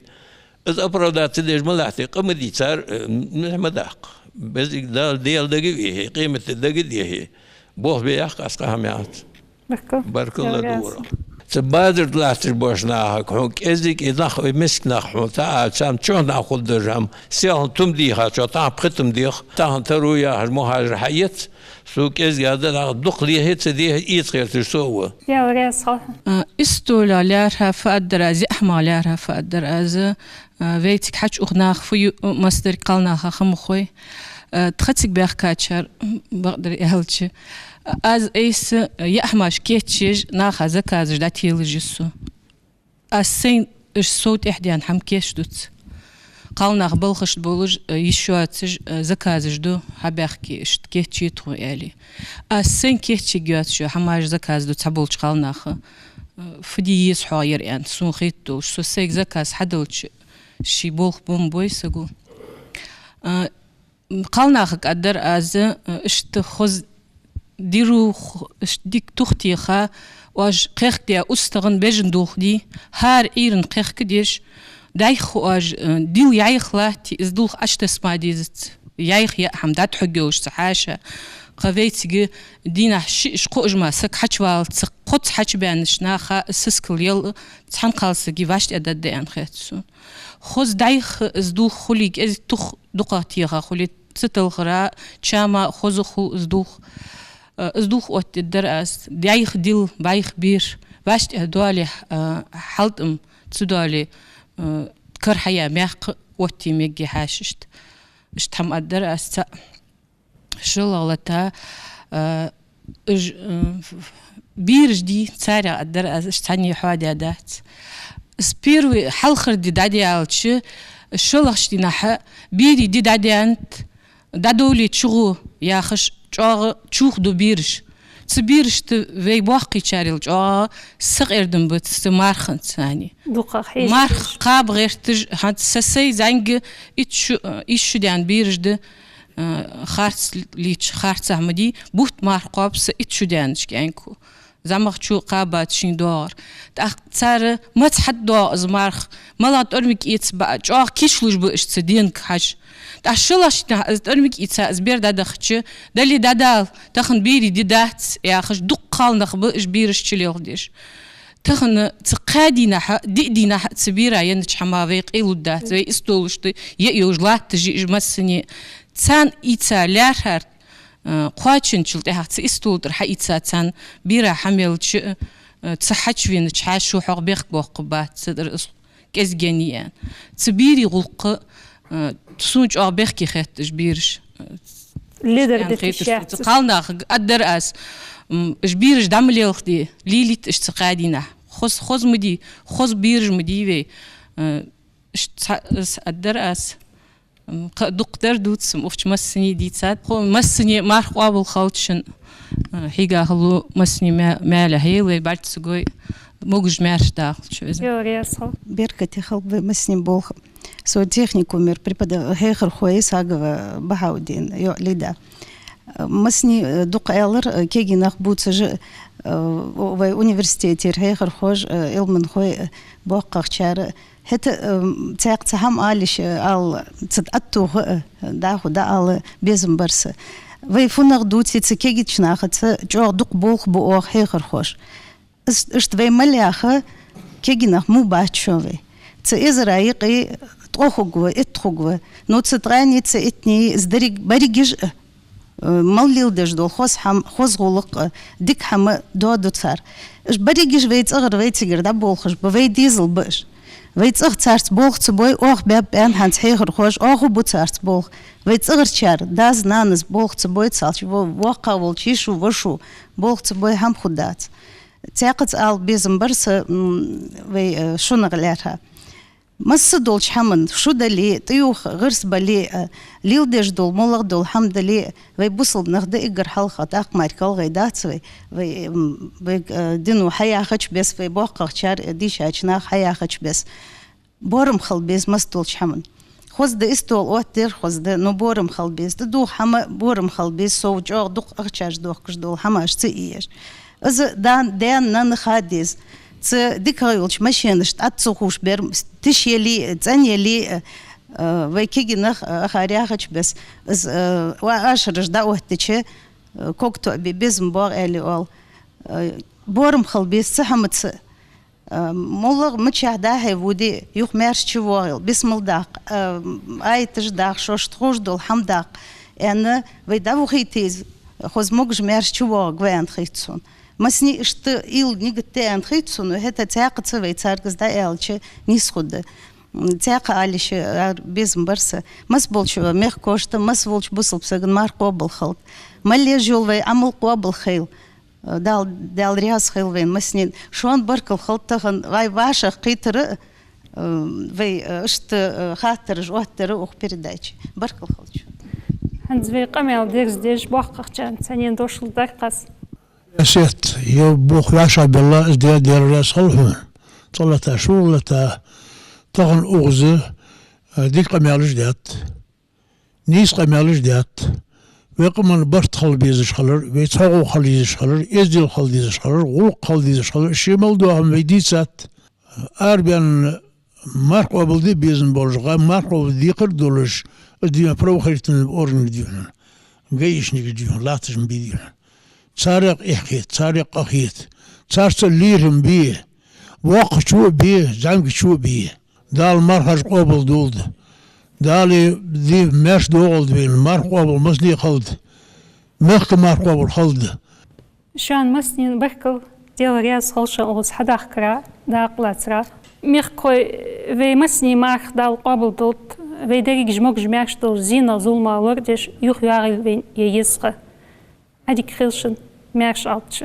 إذا أبردات سدي ملاحتي قمدي صار مداق بس دال ديال دقيقة قيمة الدقيقة هي بوه بيحق أسقاهم يعط بارك الله دورة تبادر دلاتر باش ناخك هونك ازيك ينخ مسك نخ تا شام شو ناخذ درهم سيان تم ديها شو تا بختم ديخ تا ترويا المهاجر حيت سوق ازي هذا دق لي هيت دي يتغير تسوى يا وريصة استولا لارها فأدر از احما لارها فأدر از ويتك حج اغناخ في مصدر قالناها خمخوي تختك بيخ كاتشر بقدر يهلتش از ایس یحماش کیتشج ناخذ زکازج داتیل جسو السين اش صوت احديان حم كيش دوت قالنا بلخش بولج يشواتج زكازج دو حباخكي اشت كيتشي تو يالي السين كيتشي جات شو حماش زكاز دو تبولج قالنا فدي يصحاير يعني سون خيتو شو سيك زكاز حدلش شي بوخ بوم بويسغو قالنا قدر از اشت خذ ديرو ديك تختي خا واج قيخ دي استغن بجن دوخ دي هار ايرن قيخ كديش دايخ واج ديو يايخ لاتي ازدوخ اشتسما ديزت يايخ يا حمدات حقوش صحاشا قويتي دينا شقو اجما سك حچوال قط حچ بانش ناخا سسكل يل تحن قالس جيفاشت ادد ان خيتسون خوز دايخ ازدوخ خليك از تخ دقاتيغا خلي ستلغرا تشاما خوز خو ازدوخ وقت الدرس دايخ ديل بايخ بير واشت دوالي حلتم تسدالي كرحيا ميق وقتي ميجي حاششت اشتهم الدرس شغلتا بيرج دي تسارع الدرس اشتاني حوادي دات سبيروي حلخر دي دادي عالتش الشغلش دي نحا بيري دي دادي انت دادولي تشغو ياخش تشوخ دو بيرش تبيرش في باقي شاريل سق اردم بت مارخن ثاني مارخ قاب غير تج هاد سسي زنگ ايش دي عن بيرش ده خارس ليش خارس احمدي بوت مارخ قاب س ايش دي عن شكانكو زمخ شو قابات شين دور تاخ ما تحد دو از مارخ مالات ارمك ايتس با كيشلوش باش تدينك حاج تاشلاش ارمك ايتس از بير دادخچ دلي دادال تخن بيري دي دات يا خش دق قال نخ باش بيرش تشليغ ديش تخن تقادينا دينا تبيرا ينش حماويق إلودا زي استولشتي يوجلات تجي مسني تان إيتا لارهر قواتشن شلت هات استولدر حيتا تان بيرا حملش تصحش فين تشحشو حق بيخ بوقبات صدر كزجنيان تبيري غلق تسونج أبيخ كي خيتش بيرش ليدر دتشات قالنا قدر أس جبيرش دملي وقتي ليلت اشتقادينا خز مدي خز بيرج مدي في قدر أس دكتور دوتسم وفش مسني ديتات خو مسني مارخ قابل خالتشن هيجا هلو مسني ماله هيلي بعد سجوي موجج مارش داخل شو إذا بيركتي خلب مسني بولخ سو технику мир преподавал хейхер хоис агва бахаудин ё лида مسني دوق элер кегинах буцж в университете хейхер хож илмен хой боққачар هت تاقتهم آلش آل تدأتو دا آل بيزم برس ويفونغ دوتي تكيجي تشناخت جو دوق بولخ بوغ هيخر خوش اشت وي ملياخه كيجينخ مو باتشوي تإزرايقي تخوغو اتخوغو نو تتغاني تأتني زدريق بريجج ماليل دجدول خوز غلق ديك حما دودو تفار اش بريجج ويت اغر ويت سيجر دا بولخش بوي ديزل بش ويت اغ تارت بولخ تبوي اوغ باب بان هانت هيغر خوش اوغو بو تارت بولخ ويت اغر تشار داز نانز بولخ تبوي تسالش وقا والشيشو وشو بولخ تبوي هم خدات تاقت آل بيزم برس وي شو نغلارها مس دولش حمن شو دلي طيوخ غرس بلي ليل ديش دول مولغ دول حمد لي وي بوصل بنخدي اقر حلقة تاق ماركال غيدات وي دينو حيا خش بس وي بوقع شار ديش اجناخ حيا خش بس بورم خل بيز مس دولش حمن خوز ده استول اوتر خوز ده نو بورم خل بيز ده دو حما بورم خل بيز سو جو دوق اخشاش دوق كش دول حما اشتي ايش از دان نان خاديز ديكايولش ماشينش اتسوخوش بير تشيلي تانيلي ويكيجنخ خارياخش بس از واشرش داوهتشي كوكتو بيزم بور الي اول بورم خلبيس سحمت مولغ متشهدا هيودي يوخ مارش تشوغل بسم الداق ايتش داق شوش تخوش دول حمداق انا ويداو خيتيز خوز موغج مارش تشوغ وين خيتسون مسني اشت إل نيجتان خيتسون وهذا تاق تسوي تارجز دا إلش نيسخد تاق عليش بيزم برسا مس بولش ميخ كوشت مس بولش بوصل بسجن مار قابل خلط ملي جول وي عمل قابل خيل دال رياس خيل وين مسني شون بركل خلط تخن واي واشخ قيتر وي اشت خاطر جواتر وخ بيردايش بركل خلط هنز وي قميل ديرز ديش بوخخ جان ثانيا دوشل دقص سيت يبوخ ياشا بالله ازدياد ديال الراس خلفون طلتا شولتا طغن أغزة ديك قميالش ديات نيس قميالش ديات ويقمن برت خل بيزش خلر ويتحقو خل يزش خلر يزديل خل يزش خلر غلق خل يزش خلر شمال دوهم ويديسات أربيان ماركو بلدي بيزن بولجغا ماركو ديقر دولش ديما برو خيرتن بأورن ديونا جيش نيك ديونا لاتش مبيديونا تارق إحكي تارق أخيت تارت الليرم بيه وقت شو بيه زعمك شو بيه دال مرحج قبل دولد دالي دي ماش دولد بين مر قبل مسلي خلد مخ مر قبل خلد شان مسنين بحكل ديال رياض خلشة أوز حداخ كرا داقلاترا مخ كوي في مسني مارخ دال قبل دولد في داريك جموك جمعش دول زينة ظلمة وردش يخ ياري بين ييسخة هذيك خلشن مارش ألتش